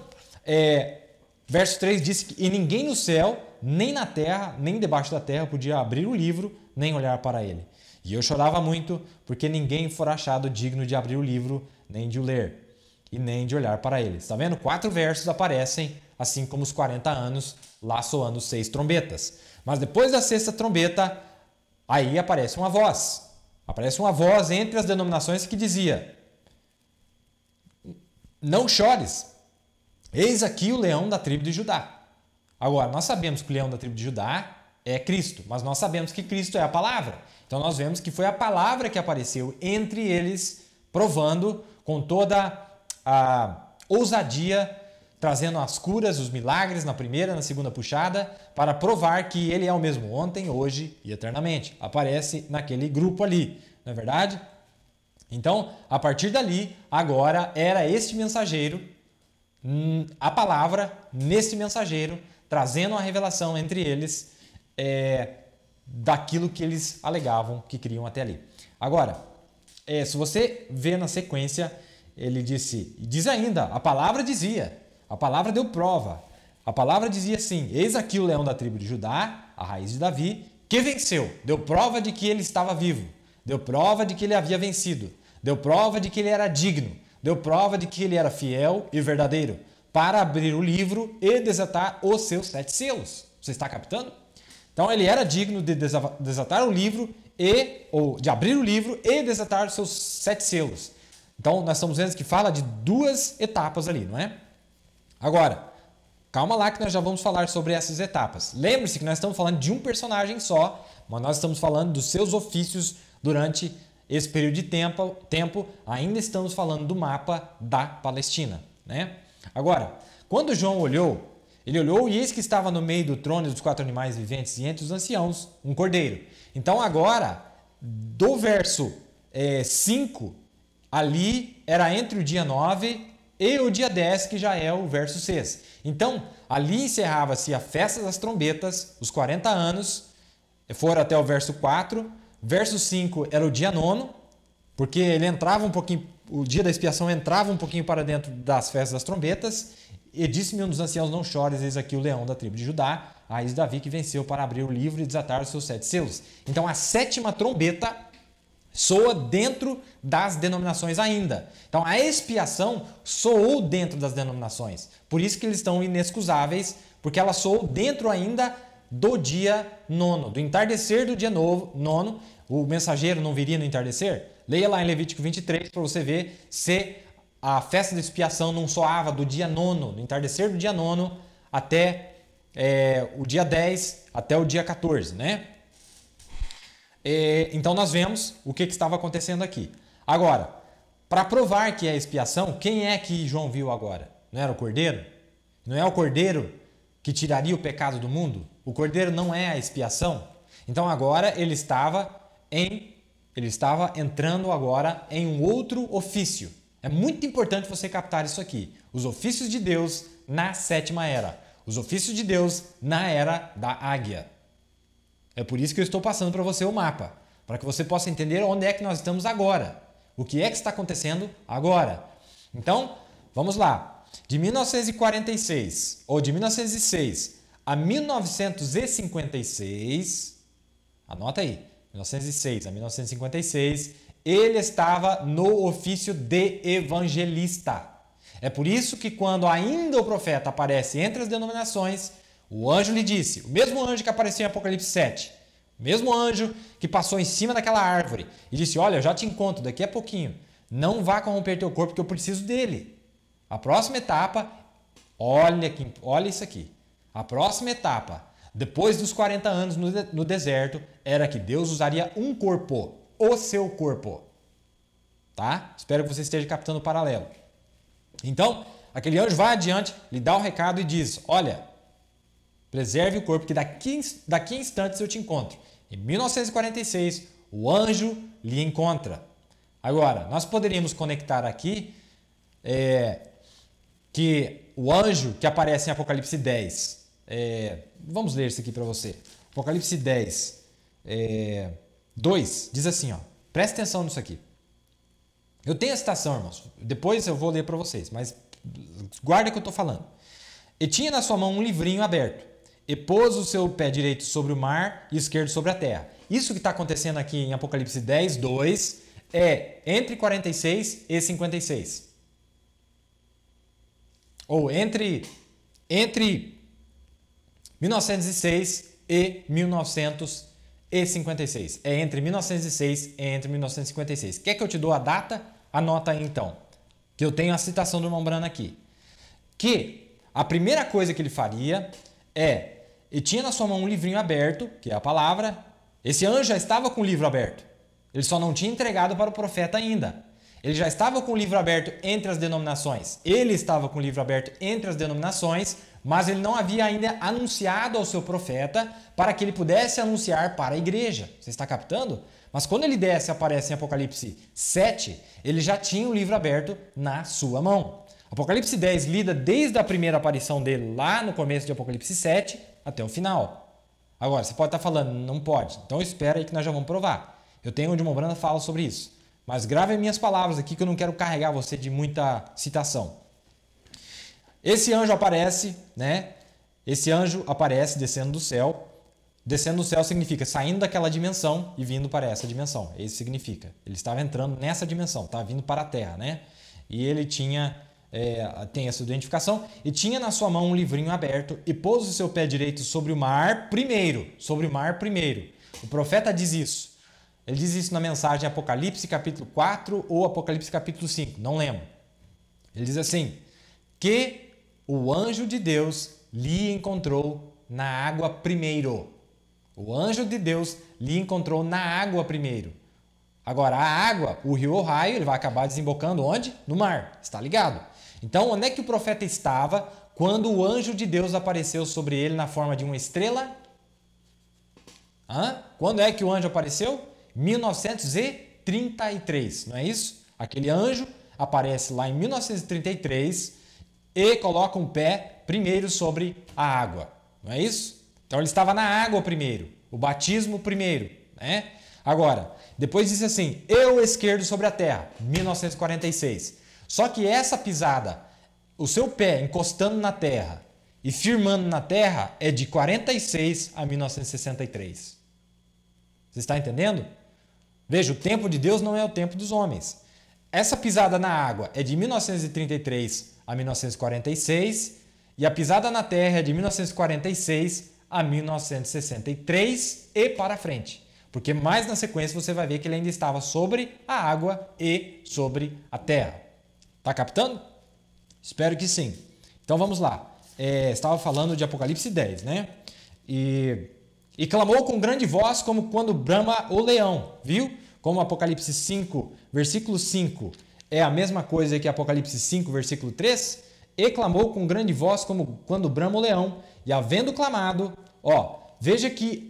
verso 3 diz que e ninguém no céu, nem na terra, nem debaixo da terra podia abrir o livro, nem olhar para ele. E eu chorava muito, porque ninguém fora achado digno de abrir o livro, nem de o ler, e nem de olhar para ele. Está vendo? 4 versos aparecem, assim como os 40 anos, lá soando 6 trombetas. Mas depois da 6ª trombeta, aí aparece uma voz. Aparece uma voz entre as denominações que dizia: não chores, eis aqui o leão da tribo de Judá. Agora, nós sabemos que o leão da tribo de Judá é Cristo, mas nós sabemos que Cristo é a palavra. Então nós vemos que foi a palavra que apareceu entre eles, provando com toda a ousadia, trazendo as curas, os milagres na primeira e na segunda puxada, para provar que ele é o mesmo ontem, hoje e eternamente. Aparece naquele grupo ali, não é verdade? Então, a partir dali, agora era este mensageiro, a palavra nesse mensageiro, trazendo a revelação entre eles, daquilo que eles alegavam que queriam até ali. Agora, se você vê na sequência, ele diz ainda, a palavra deu prova, a palavra dizia assim: eis aqui o leão da tribo de Judá, a raiz de Davi, que venceu, deu prova de que ele estava vivo, deu prova de que ele havia vencido, deu prova de que ele era digno, deu prova de que ele era fiel e verdadeiro, para abrir o livro e desatar os seus 7 selos. Você está captando? Então ele era digno de desatar o livro ou de abrir o livro e desatar os seus 7 selos. Então nós estamos vendo que fala de 2 etapas ali, não é? Agora, calma lá que nós já vamos falar sobre essas etapas. Lembre-se que nós estamos falando de um personagem só, mas nós estamos falando dos seus ofícios durante esse período de tempo. Ainda estamos falando do mapa da Palestina, né? Agora, quando João olhou, ele olhou e eis que estava no meio do trono e dos 4 animais viventes e entre os anciãos um cordeiro. Então agora, do verso 5, ali era entre o dia 9 e o dia 10, que já é o verso 6. Então, ali encerrava-se a festa das trombetas, os 40 anos, foram até o verso 4. Verso 5 era o dia 9, porque ele entrava um pouquinho o dia da expiação entrava um pouquinho para dentro das festas das trombetas, e disse-me um dos anciãos, não chores, eis aqui o leão da tribo de Judá, a raiz de Davi, que venceu para abrir o livro e desatar os seus 7 selos. Então a 7ª trombeta soa dentro das denominações ainda. Então a expiação soou dentro das denominações. Por isso que eles estão inexcusáveis, porque ela soou dentro ainda do dia 9, do entardecer do dia 9. O mensageiro não viria no entardecer? Leia lá em Levítico 23 para você ver se a festa de expiação não soava do dia 9, do entardecer do dia 9 até o dia 10, até o dia 14, né? Então nós vemos o que estava acontecendo aqui. Agora, para provar que é expiação, quem é que João viu agora? Não era o Cordeiro? Não é o Cordeiro que tiraria o pecado do mundo? O Cordeiro não é a expiação? Então agora ele estava entrando agora em um outro ofício. É muito importante você captar isso aqui. Os ofícios de Deus na 7ª era. Os ofícios de Deus na era da águia. É por isso que eu estou passando para você o mapa. Para que você possa entender onde é que nós estamos agora. O que é que está acontecendo agora. Então, vamos lá. De 1946 ou de 1906 a 1956, anota aí, 1906 a 1956, ele estava no ofício de evangelista. É por isso que quando ainda o profeta aparece entre as denominações, o anjo lhe disse, o mesmo anjo que apareceu em Apocalipse 7, o mesmo anjo que passou em cima daquela árvore e disse, olha, eu já te encontro daqui a pouquinho, não vá corromper teu corpo porque eu preciso dele. A próxima etapa, olha isso aqui, a próxima etapa, depois dos 40 anos no deserto, era que Deus usaria um corpo, o seu corpo. Tá? Espero que você esteja captando o paralelo. Então, aquele anjo vai adiante, lhe dá o recado e diz, olha, preserve o corpo, que daqui a instantes eu te encontro. Em 1946, o anjo lhe encontra. Agora, nós poderíamos conectar aqui que o anjo que aparece em Apocalipse 10, vamos ler isso aqui para você. Apocalipse 10, 2, diz assim, ó, presta atenção nisso aqui. Eu tenho a citação, irmãos, depois eu vou ler para vocês, mas guarda o que eu estou falando. E tinha na sua mão um livrinho aberto, e pôs o seu pé direito sobre o mar e esquerdo sobre a terra. Isso que está acontecendo aqui em Apocalipse 10, 2, é entre 46 e 56. Ou entre 1906 e 1956. É entre 1906 e entre 1956. Quer que eu te dou a data? Anota aí então. Que eu tenho a citação do irmão Branham aqui. Que a primeira coisa que ele faria e tinha na sua mão um livrinho aberto, que é a palavra. Esse anjo já estava com o livro aberto. Ele só não tinha entregado para o profeta ainda. Ele já estava com o livro aberto entre as denominações. Ele estava com o livro aberto entre as denominações, mas ele não havia ainda anunciado ao seu profeta para que ele pudesse anunciar para a igreja. Você está captando? Mas quando ele aparece em Apocalipse 7, ele já tinha o livro aberto na sua mão. Apocalipse 10 lida desde a primeira aparição dele lá no começo de Apocalipse 7 até o final. Agora, você pode estar falando, não pode. Então espera aí que nós já vamos provar. Eu tenho onde o irmão Branham fala sobre isso. Mas grave as minhas palavras aqui que eu não quero carregar você de muita citação. Esse anjo aparece, né? Esse anjo aparece descendo do céu. Descendo do céu significa saindo daquela dimensão e vindo para essa dimensão. Isso significa. Ele estava entrando nessa dimensão, estava vindo para a Terra, né? E ele tem essa identificação e tinha na sua mão um livrinho aberto e pôs o seu pé direito sobre o mar primeiro. Sobre o mar primeiro. O profeta diz isso. Ele diz isso na mensagem Apocalipse capítulo 4 ou Apocalipse capítulo 5, não lembro. Ele diz assim, que o anjo de Deus lhe encontrou na água primeiro. O anjo de Deus lhe encontrou na água primeiro. Agora, a água, o rio Ohio, ele vai acabar desembocando onde? No mar, está ligado? Então, onde é que o profeta estava quando o anjo de Deus apareceu sobre ele na forma de uma estrela? Quando é que o anjo apareceu? 1933, não é isso? Aquele anjo aparece lá em 1933 e coloca um pé primeiro sobre a água, não é isso? Então ele estava na água primeiro, o batismo primeiro, né? Agora, depois diz assim, e o esquerdo sobre a terra, 1946. Só que essa pisada, o seu pé encostando na terra e firmando na terra, é de 46 a 1963. Você está entendendo? Veja, o tempo de Deus não é o tempo dos homens. Essa pisada na água é de 1933 a 1946 e a pisada na terra é de 1946 a 1963 e para frente. Porque mais na sequência você vai ver que ele ainda estava sobre a água e sobre a terra. Tá captando? Espero que sim. Então vamos lá. Estava falando de Apocalipse 10, né? E clamou com grande voz como quando brama o leão, viu? Como Apocalipse 5, versículo 5 é a mesma coisa que Apocalipse 5, versículo 3. E clamou com grande voz como quando brama o leão. E havendo clamado, veja que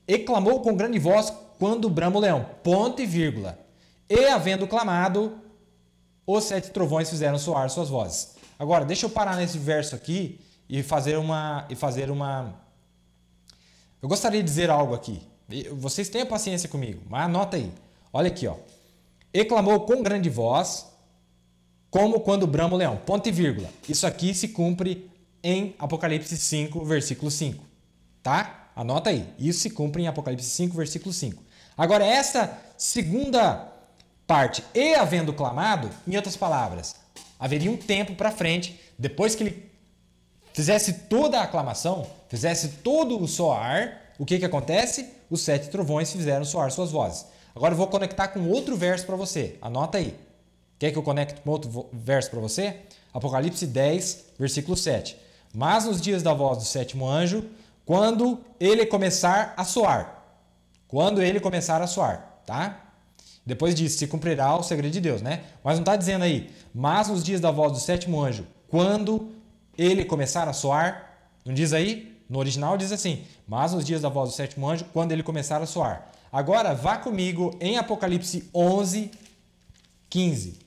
e clamou com grande voz quando brama o leão, ponto e vírgula. E havendo clamado, os 7 trovões fizeram soar suas vozes. Agora, deixa eu parar nesse verso aqui e fazer uma... Eu gostaria de dizer algo aqui. Vocês tenham paciência comigo, mas anota aí. Olha aqui, E clamou com grande voz, como quando brama o leão, ponto e vírgula. Isso aqui se cumpre em Apocalipse 5, versículo 5. Tá? Anota aí. Isso se cumpre em Apocalipse 5, versículo 5. Agora, essa segunda parte, e havendo clamado, em outras palavras, haveria um tempo para frente, depois que ele fizesse toda a aclamação, fizesse todo o soar, o que acontece? Os 7 trovões fizeram soar suas vozes. Agora eu vou conectar com outro verso para você. Anota aí. Quer que eu conecte com outro verso para você? Apocalipse 10, versículo 7. Mas nos dias da voz do 7º anjo, quando ele começar a soar. Quando ele começar a soar, tá? Depois disso, se cumprirá o segredo de Deus, né? Mas não está dizendo aí, mas nos dias da voz do 7º anjo, quando ele começar a soar, não diz aí? No original diz assim, mas nos dias da voz do 7º anjo, quando ele começar a soar. Agora, vá comigo em Apocalipse 11, 15.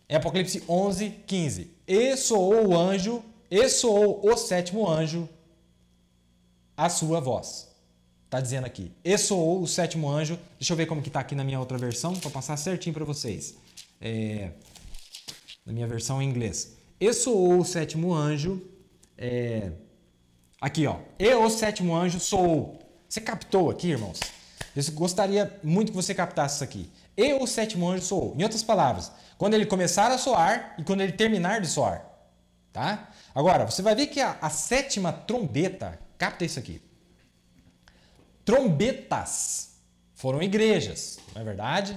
Em Apocalipse 11, 15. E soou o anjo, e soou o 7º anjo a sua voz. Está dizendo aqui. E soou o 7º anjo. Deixa eu ver como que está aqui na minha outra versão, para passar certinho para vocês. Na minha versão em inglês. E soou o 7º anjo. Aqui, E o 7º anjo soou. Você captou aqui, irmãos? Eu gostaria muito que você captasse isso aqui. E o 7º anjo soou. Em outras palavras, quando ele começar a soar e quando ele terminar de soar. Tá? Agora, você vai ver que a 7ª trombeta, capta isso aqui. Trombetas foram igrejas, não é verdade?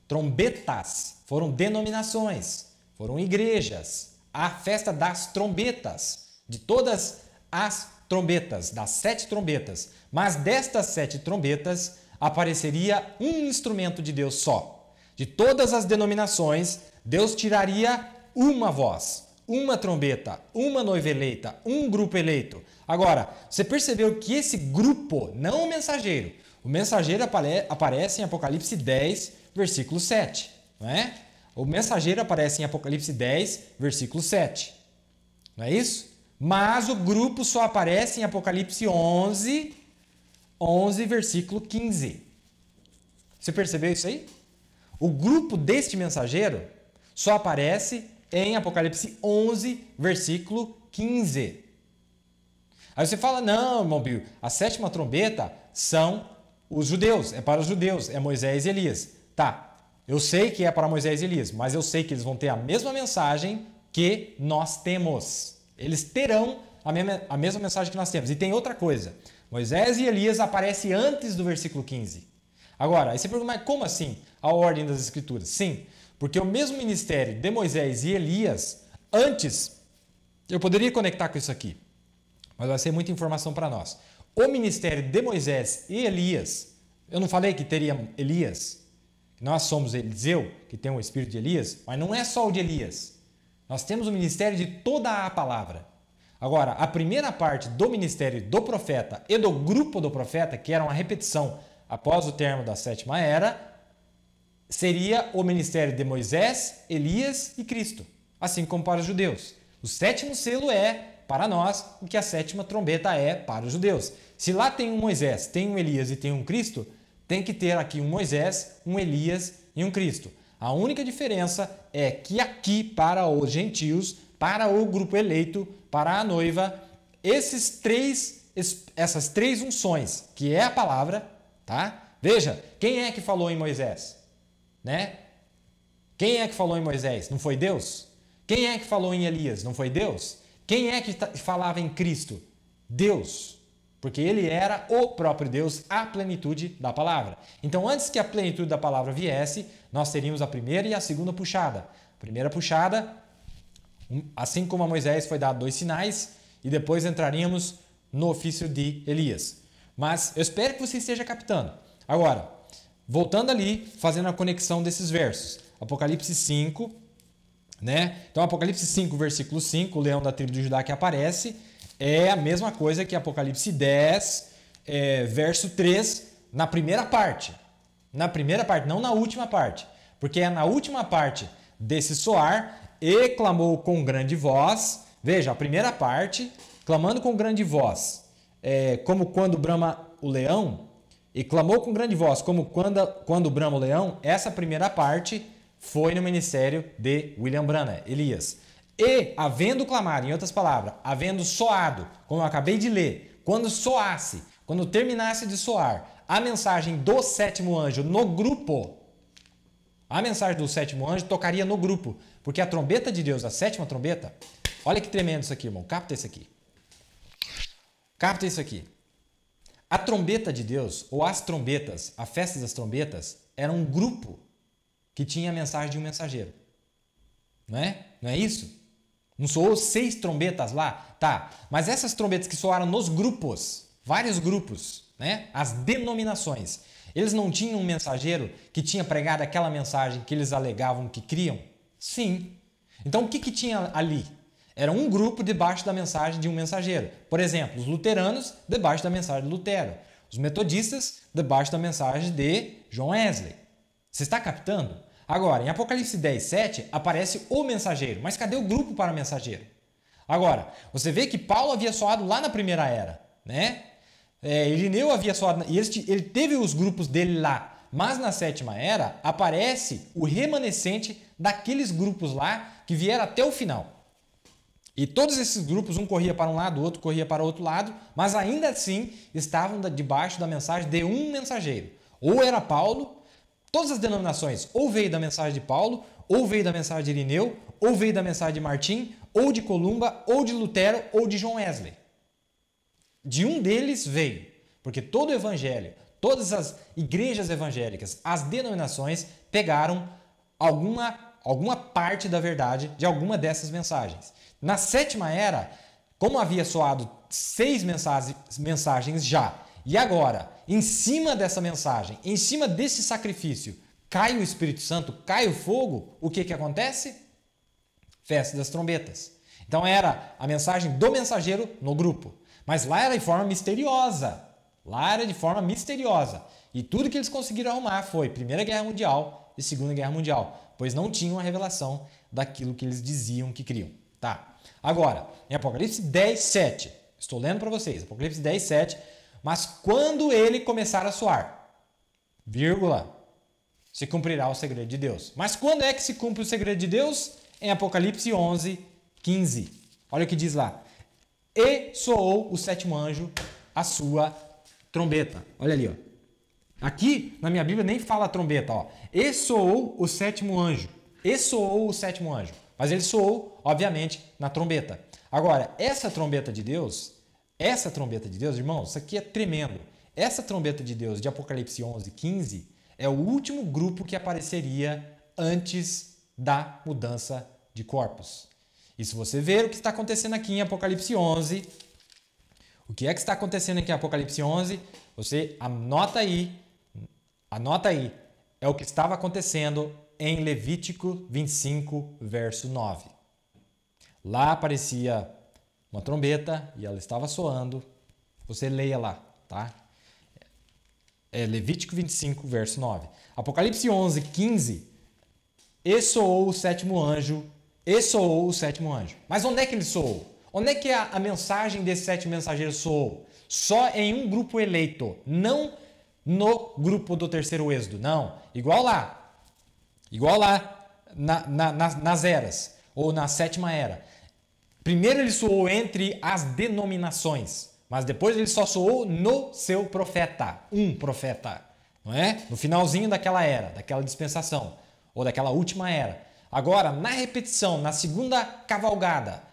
Trombetas foram denominações, foram igrejas. A festa das trombetas, de todas as trombetas, das 7 trombetas. Mas destas 7 trombetas apareceria um instrumento de Deus só. De todas as denominações, Deus tiraria uma voz, uma trombeta, uma noiva eleita, um grupo eleito. Agora, você percebeu que esse grupo, não o mensageiro aparece em Apocalipse 10, versículo 7. Não é? O mensageiro aparece em Apocalipse 10, versículo 7. Não é isso? Mas o grupo só aparece em Apocalipse 11, versículo 15. Você percebeu isso aí? O grupo deste mensageiro só aparece em Apocalipse 11, versículo 15. Aí você fala, não, irmão Bill, a 7ª trombeta são os judeus, é para os judeus, é Moisés e Elias. Tá, eu sei que é para Moisés e Elias, mas eu sei que eles vão ter a mesma mensagem que nós temos. Eles terão a mesma mensagem que nós temos. E tem outra coisa, Moisés e Elias aparecem antes do versículo 15. Agora, aí você pergunta, mas como assim a ordem das escrituras? Sim, porque o mesmo ministério de Moisés e Elias, antes, eu poderia conectar com isso aqui, mas vai ser muita informação para nós. O ministério de Moisés e Elias, eu não falei que teria Elias, que nós somos Eliseu, que tem o espírito de Elias, mas não é só o de Elias. Nós temos o ministério de toda a palavra. Agora, a primeira parte do ministério do profeta e do grupo do profeta, que era uma repetição após o término da 7ª era, seria o ministério de Moisés, Elias e Cristo, assim como para os judeus. O 7º selo é, para nós, o que a 7ª trombeta é para os judeus. Se lá tem um Moisés, tem um Elias e tem um Cristo, tem que ter aqui um Moisés, um Elias e um Cristo. A única diferença é que aqui, para os gentios, para o grupo eleito, para a noiva, essas três unções, que é a palavra, tá? Veja, quem é que falou em Moisés? Né? Quem é que falou em Moisés? Não foi Deus? Quem é que falou em Elias? Não foi Deus? Quem é que falava em Cristo? Deus. Porque ele era o próprio Deus, a plenitude da palavra. Então, antes que a plenitude da palavra viesse, nós teríamos a primeira e a segunda puxada. A primeira puxada, assim como a Moisés foi dado 2 sinais, e depois entraríamos no ofício de Elias. Mas eu espero que você esteja captando. Agora, voltando ali, fazendo a conexão desses versos. Apocalipse 5, né? Então, Apocalipse 5, versículo 5, o leão da tribo de Judá que aparece, é a mesma coisa que Apocalipse 10, verso 3, na primeira parte. Na primeira parte, não na última parte. Porque é na última parte desse soar, e clamou com grande voz. Veja, a primeira parte, clamando com grande voz, como quando brama o leão, e clamou com grande voz, como quando brama o leão, essa primeira parte foi no ministério de William Branham, Elias. E, havendo clamado, em outras palavras, havendo soado, como eu acabei de ler, quando soasse, quando terminasse de soar, a mensagem do 7º anjo no grupo, a mensagem do 7º anjo tocaria no grupo, porque a trombeta de Deus, a 7ª trombeta, olha que tremendo isso aqui, irmão, capta isso aqui. Capta isso aqui. A trombeta de Deus, ou as trombetas, a festa das trombetas, era um grupo que tinha a mensagem de um mensageiro. Não é? Não é isso? Não soou 6 trombetas lá? Tá. Mas essas trombetas que soaram nos grupos, vários grupos, né? As denominações, eles não tinham um mensageiro que tinha pregado aquela mensagem que eles alegavam que criam? Sim. Então o que tinha ali? Era um grupo debaixo da mensagem de um mensageiro. Por exemplo, os luteranos debaixo da mensagem de Lutero. Os metodistas debaixo da mensagem de John Wesley. Você está captando? Agora, em Apocalipse 10, 7, aparece o mensageiro. Mas cadê o grupo para o mensageiro? Agora, você vê que Paulo havia soado lá na primeira era, né? Irineu havia soado, e ele teve os grupos dele lá. Mas na 7ª era, aparece o remanescente daqueles grupos lá que vieram até o final. E todos esses grupos, um corria para um lado, o outro corria para o outro lado, mas ainda assim estavam debaixo da mensagem de um mensageiro. Ou era Paulo. Todas as denominações ou veio da mensagem de Paulo, ou veio da mensagem de Irineu, ou veio da mensagem de Martim, ou de Columba, ou de Lutero, ou de John Wesley. De um deles veio, porque todo o evangelho, todas as igrejas evangélicas, as denominações pegaram alguma parte da verdade de alguma dessas mensagens. Na 7ª era, como havia soado 6 mensagens já, e agora, em cima dessa mensagem, em cima desse sacrifício, cai o Espírito Santo, cai o fogo, o que acontece? Festa das trombetas. Então era a mensagem do mensageiro no grupo. Mas lá era de forma misteriosa. Lá era de forma misteriosa. E tudo que eles conseguiram arrumar foi Primeira Guerra Mundial e Segunda Guerra Mundial, pois não tinham a revelação daquilo que eles diziam que criam. Tá. Agora, em Apocalipse 10, 7, estou lendo para vocês, Apocalipse 10, 7, mas quando ele começar a soar, vírgula, se cumprirá o segredo de Deus. Mas quando é que se cumpre o segredo de Deus? Em Apocalipse 11, 15. Olha o que diz lá. E soou o 7º anjo a sua trombeta. Olha ali, ó. Aqui na minha Bíblia nem fala trombeta, ó. E soou o 7º anjo. E soou o 7º anjo. Mas ele soou, obviamente, na trombeta. Agora, essa trombeta de Deus, irmãos, isso aqui é tremendo. Essa trombeta de Deus de Apocalipse 11, 15 é o último grupo que apareceria antes da mudança de corpos. E se você ver o que está acontecendo aqui em Apocalipse 11, o que é que está acontecendo aqui em Apocalipse 11, você anota aí, é o que estava acontecendo em Levítico 25, verso 9. Lá aparecia uma trombeta e ela estava soando. Você leia lá, tá? É Levítico 25, verso 9. Apocalipse 11, 15. E soou o 7º anjo. E soou o 7º anjo. Mas onde é que ele soou? Onde é que a mensagem desse 7º mensageiro soou? Só em um grupo eleito. Não no grupo do terceiro êxodo. Não, igual lá nas eras, ou na sétima era. Primeiro ele soou entre as denominações, mas depois ele só soou no seu profeta, um profeta, não é? No finalzinho daquela era, daquela dispensação, ou daquela última era. Agora, na repetição, na segunda cavalgada,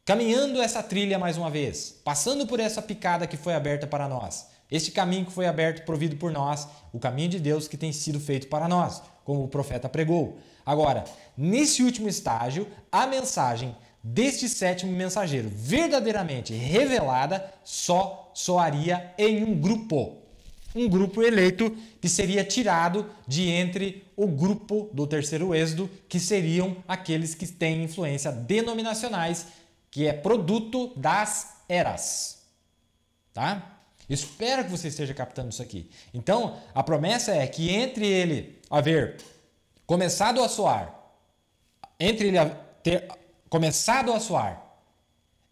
caminhando essa trilha mais uma vez, passando por essa picada que foi aberta para nós, este caminho que foi aberto, provido por nós, o caminho de Deus que tem sido feito para nós, como o profeta pregou. Agora, nesse último estágio, a mensagem deste sétimo mensageiro, verdadeiramente revelada, só soaria em um grupo eleito que seria tirado de entre o grupo do terceiro êxodo, que seriam aqueles que têm influência denominacionais, que é produto das eras. Tá? Espero que você esteja captando isso aqui. Então, a promessa é que entre ele haver começado a soar, entre ele ter começado a soar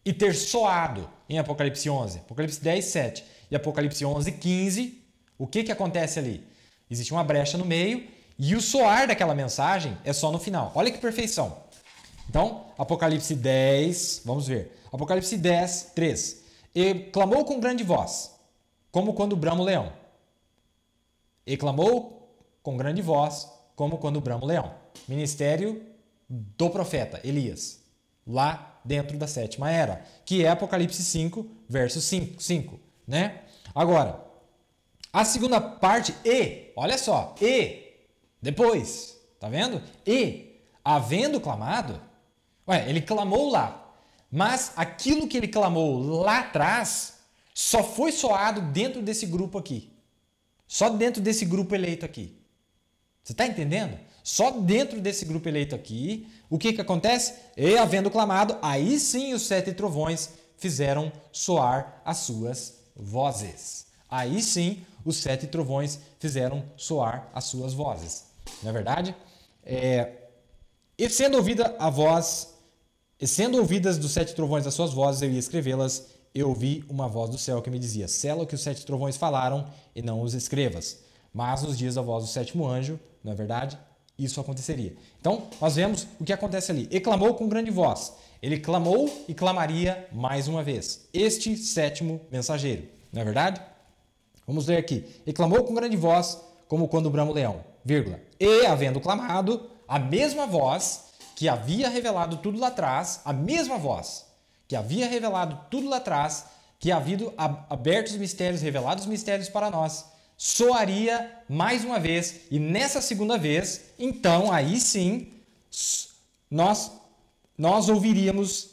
e ter soado em Apocalipse 11, Apocalipse 10, 7 e Apocalipse 11, 15, o que acontece ali? Existe uma brecha no meio e o soar daquela mensagem é só no final. Olha que perfeição. Então, Apocalipse 10, vamos ver. Apocalipse 10, 3. E clamou com grande voz, como quando brama o leão. E clamou com grande voz, como quando brama o leão. Ministério do profeta Elias, lá dentro da sétima era, que é Apocalipse 5, verso 5, né? Agora, a segunda parte, olha só, depois, tá vendo? Havendo clamado, ele clamou lá, mas aquilo que ele clamou lá atrás só foi soado dentro desse grupo aqui. Só dentro desse grupo eleito aqui. Você está entendendo? Só dentro desse grupo eleito aqui, o que acontece? E havendo clamado, aí sim os 7 trovões fizeram soar as suas vozes. Aí sim os 7 trovões fizeram soar as suas vozes. Não é verdade? E sendo ouvida a voz, e sendo ouvidas dos 7 trovões as suas vozes, eu ia escrevê-las, eu ouvi uma voz do céu que me dizia, sela o que os 7 trovões falaram e não os escrevas. Mas nos dias da voz do 7º anjo, não é verdade? Isso aconteceria. Então, nós vemos o que acontece ali. E clamou com grande voz. Ele clamou e clamaria mais uma vez. Este 7º mensageiro, não é verdade? Vamos ler aqui. E clamou com grande voz, como quando brama o leão, vírgula. E, havendo clamado, a mesma voz que havia revelado tudo lá atrás, a mesma voz que havia revelado tudo lá atrás, que havia aberto os mistérios, revelado os mistérios para nós, soaria mais uma vez, e nessa segunda vez, então, aí sim, nós ouviríamos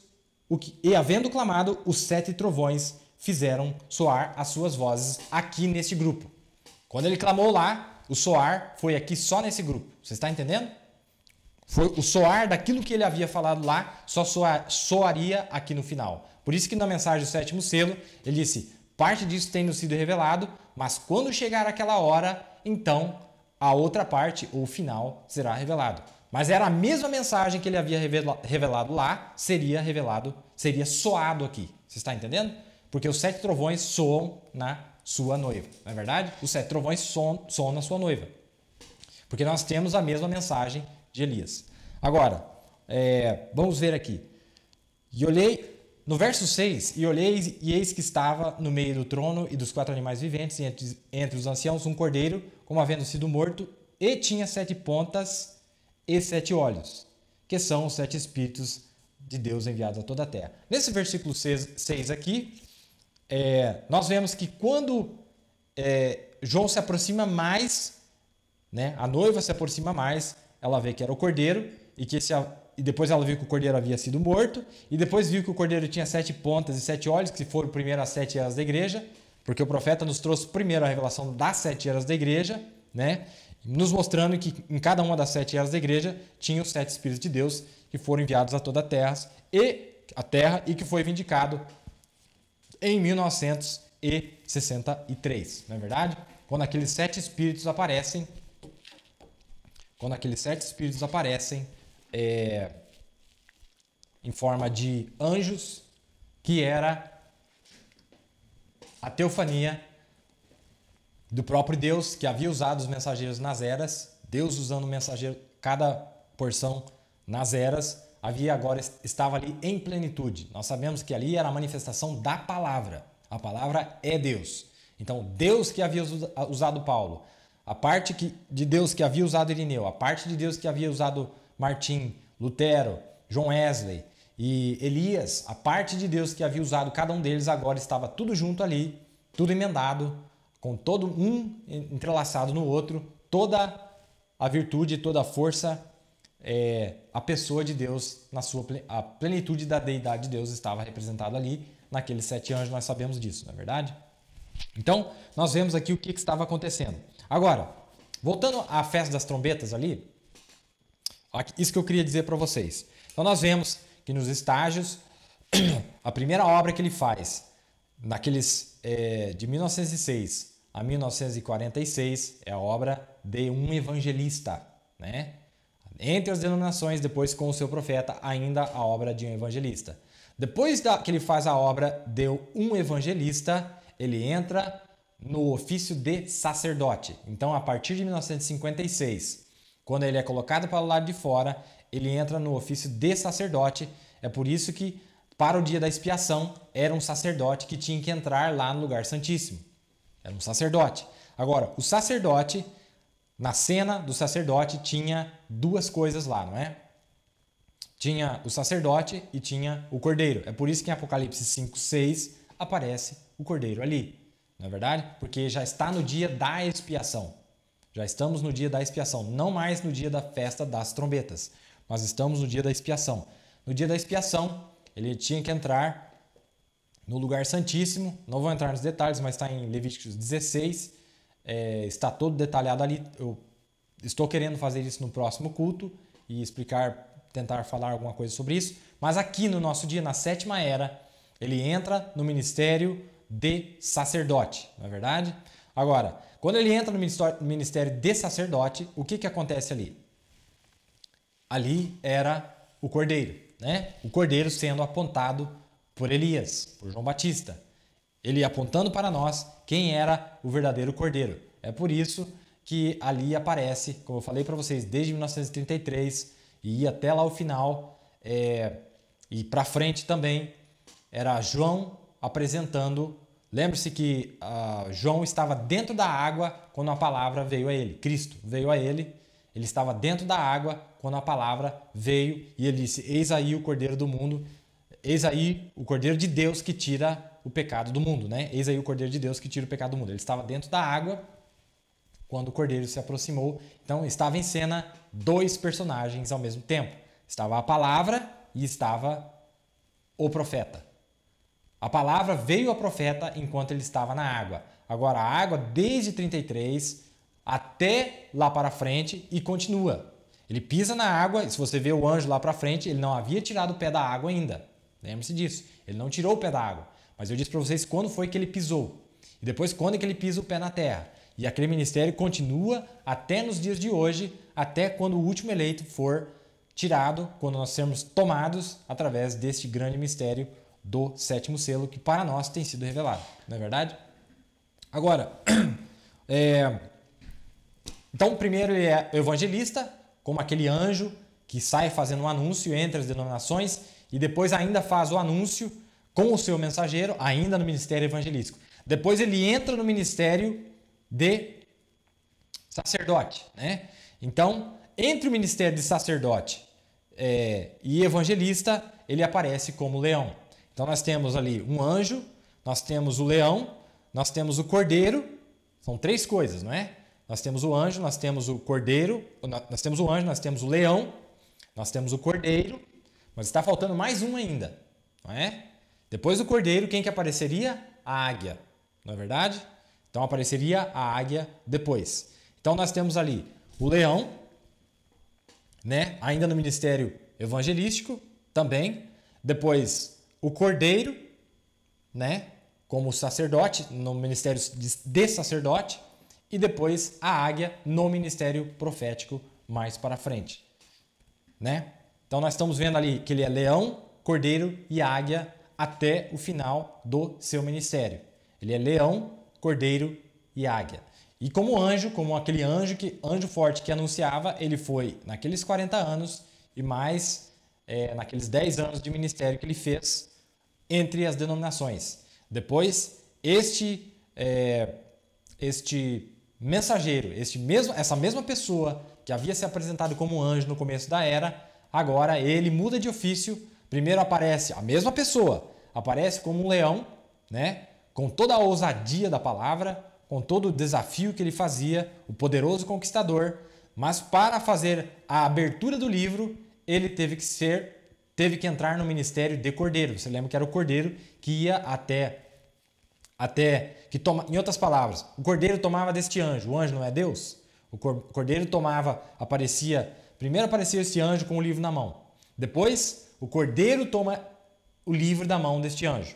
o que, e havendo clamado, os 7 trovões fizeram soar as suas vozes aqui nesse grupo. Quando ele clamou lá, o soar foi aqui só nesse grupo. Você está entendendo? Foi o soar daquilo que ele havia falado lá, só soaria aqui no final. Por isso que na mensagem do 7º selo, ele disse, parte disso tem nos sido revelado, mas quando chegar aquela hora, então a outra parte, ou o final, será revelado. Mas era a mesma mensagem que ele havia revelado lá, seria soado aqui. Você está entendendo? Porque os 7 trovões soam na sua noiva. Não é verdade? Os 7 trovões soam na sua noiva. Porque nós temos a mesma mensagem de Elias. Agora, vamos ver aqui. E olhei, no verso 6, e olhei, e eis que estava no meio do trono e dos 4 animais viventes, e entre os anciãos, um cordeiro, como havendo sido morto, e tinha 7 pontas e 7 olhos, que são os 7 espíritos de Deus enviados a toda a terra. Nesse versículo 6 aqui, nós vemos que quando João se aproxima mais, né, a noiva se aproxima mais, ela vê que era o cordeiro, e depois ela viu que o cordeiro havia sido morto, e depois viu que o cordeiro tinha 7 pontas e 7 olhos, que foram primeiro as 7 eras da igreja, porque o profeta nos trouxe primeiro a revelação das 7 eras da igreja, né, nos mostrando que em cada uma das 7 eras da igreja tinha os 7 Espíritos de Deus que foram enviados a toda a terra e que foi vindicado em 1963, não é verdade? Quando aqueles 7 Espíritos aparecem, em forma de anjos, que era a teofania do próprio Deus, que havia usado os mensageiros nas eras, Deus usando o mensageiro, cada porção nas eras, estava ali em plenitude. Nós sabemos que ali era a manifestação da palavra. A palavra é Deus. Então, Deus que havia usado Paulo, a parte de Deus que havia usado Irineu, a parte de Deus que havia usado Martim, Lutero, John Wesley e Elias, a parte de Deus que havia usado cada um deles, agora estava tudo junto ali, tudo emendado, com todo um entrelaçado no outro, toda a virtude, toda a força, a pessoa de Deus, a plenitude da deidade de Deus estava representada ali, naqueles 7 anjos, nós sabemos disso, não é verdade? Então, nós vemos aqui o que estava acontecendo. Agora, voltando à festa das trombetas ali, isso que eu queria dizer para vocês. Então, nós vemos que nos estágios, a primeira obra que ele faz, naqueles de 1906 a 1946, é a obra de um evangelista, né? Entre as denominações, depois com o seu profeta, ainda a obra de um evangelista. Depois que ele faz a obra de um evangelista, ele entra no ofício de sacerdote. Então, a partir de 1956, quando ele é colocado para o lado de fora, ele entra no ofício de sacerdote. É por isso que, para o dia da expiação, era um sacerdote que tinha que entrar lá no lugar santíssimo. Era um sacerdote. Agora, o sacerdote, na cena do sacerdote, tinha duas coisas lá, não é? Tinha o sacerdote e tinha o cordeiro. É por isso que em Apocalipse 5:6 aparece o cordeiro ali. Não é verdade? Porque já está no dia da expiação. Já estamos no dia da expiação. Não mais no dia da festa das trombetas. Mas estamos no dia da expiação. No dia da expiação, ele tinha que entrar no lugar santíssimo. Não vou entrar nos detalhes, mas está em Levíticos 16. Está todo detalhado ali. Eu estou querendo fazer isso no próximo culto e tentar falar alguma coisa sobre isso. Mas aqui no nosso dia, na 7ª era, ele entra no ministério de sacerdote, não é verdade? Agora, quando ele entra no ministério de sacerdote, o que acontece ali? Ali era o cordeiro, né? O cordeiro sendo apontado por Elias, por João Batista. Ele apontando para nós quem era o verdadeiro cordeiro. É por isso que ali aparece, como eu falei para vocês, desde 1933 e ia até lá o final, e para frente também, era João apresentando. Lembre-se que João estava dentro da água quando a palavra veio a ele. Cristo veio a ele, ele estava dentro da água quando a palavra veio e ele disse: eis aí o Cordeiro do mundo, eis aí o Cordeiro de Deus que tira o pecado do mundo, né? Eis aí o Cordeiro de Deus que tira o pecado do mundo. Ele estava dentro da água quando o Cordeiro se aproximou. Então estava em cena 2 personagens ao mesmo tempo. Estava a palavra e estava o profeta. A palavra veio ao profeta enquanto ele estava na água. Agora a água desde 33 até lá para frente e continua. Ele pisa na água, e se você vê o anjo lá para frente, ele não havia tirado o pé da água ainda. Lembre-se disso. Ele não tirou o pé da água. Mas eu disse para vocês quando foi que ele pisou. E depois quando é que ele pisa o pé na terra. E aquele ministério continua até nos dias de hoje, até quando o último eleito for tirado, quando nós sermos tomados através deste grande mistério do 7º selo, que para nós tem sido revelado. Não é verdade? Agora, então primeiro ele é evangelista, como aquele anjo que sai fazendo um anúncio entre as denominações e depois ainda faz o anúncio com o seu mensageiro, ainda no ministério evangelístico. Depois ele entra no ministério de sacerdote, né? Então, entre o ministério de sacerdote e evangelista, ele aparece como leão. Então, nós temos ali um anjo, nós temos o leão, nós temos o cordeiro. São 3 coisas, não é? Nós temos o anjo, nós temos o cordeiro, nós temos o anjo, nós temos o leão, nós temos o cordeiro, mas está faltando mais um ainda, não é? Depois do cordeiro, quem que apareceria? A águia, não é verdade? Então apareceria a águia depois. Então nós temos ali o leão, né? Ainda no ministério evangelístico também. Depois o cordeiro, né? Como sacerdote, no ministério de sacerdote. E depois a águia no ministério profético mais para frente, né? Então nós estamos vendo ali que ele é leão, cordeiro e águia até o final do seu ministério. Ele é leão, cordeiro e águia. E como anjo, como aquele anjo forte que anunciava, ele foi naqueles 40 anos e mais naqueles 10 anos de ministério que ele fez entre as denominações. Depois, este mensageiro, essa mesma pessoa que havia se apresentado como anjo no começo da era, agora ele muda de ofício. Primeiro aparece a mesma pessoa, aparece como um leão, né? Com toda a ousadia da palavra, com todo o desafio que ele fazia, o poderoso conquistador, mas para fazer a abertura do livro, ele teve que entrar no ministério de cordeiro. Você lembra que era o cordeiro que ia em outras palavras, o cordeiro tomava deste anjo. O anjo não é Deus? O cordeiro primeiro aparecia esse anjo com o livro na mão. Depois, o cordeiro toma o livro da mão deste anjo.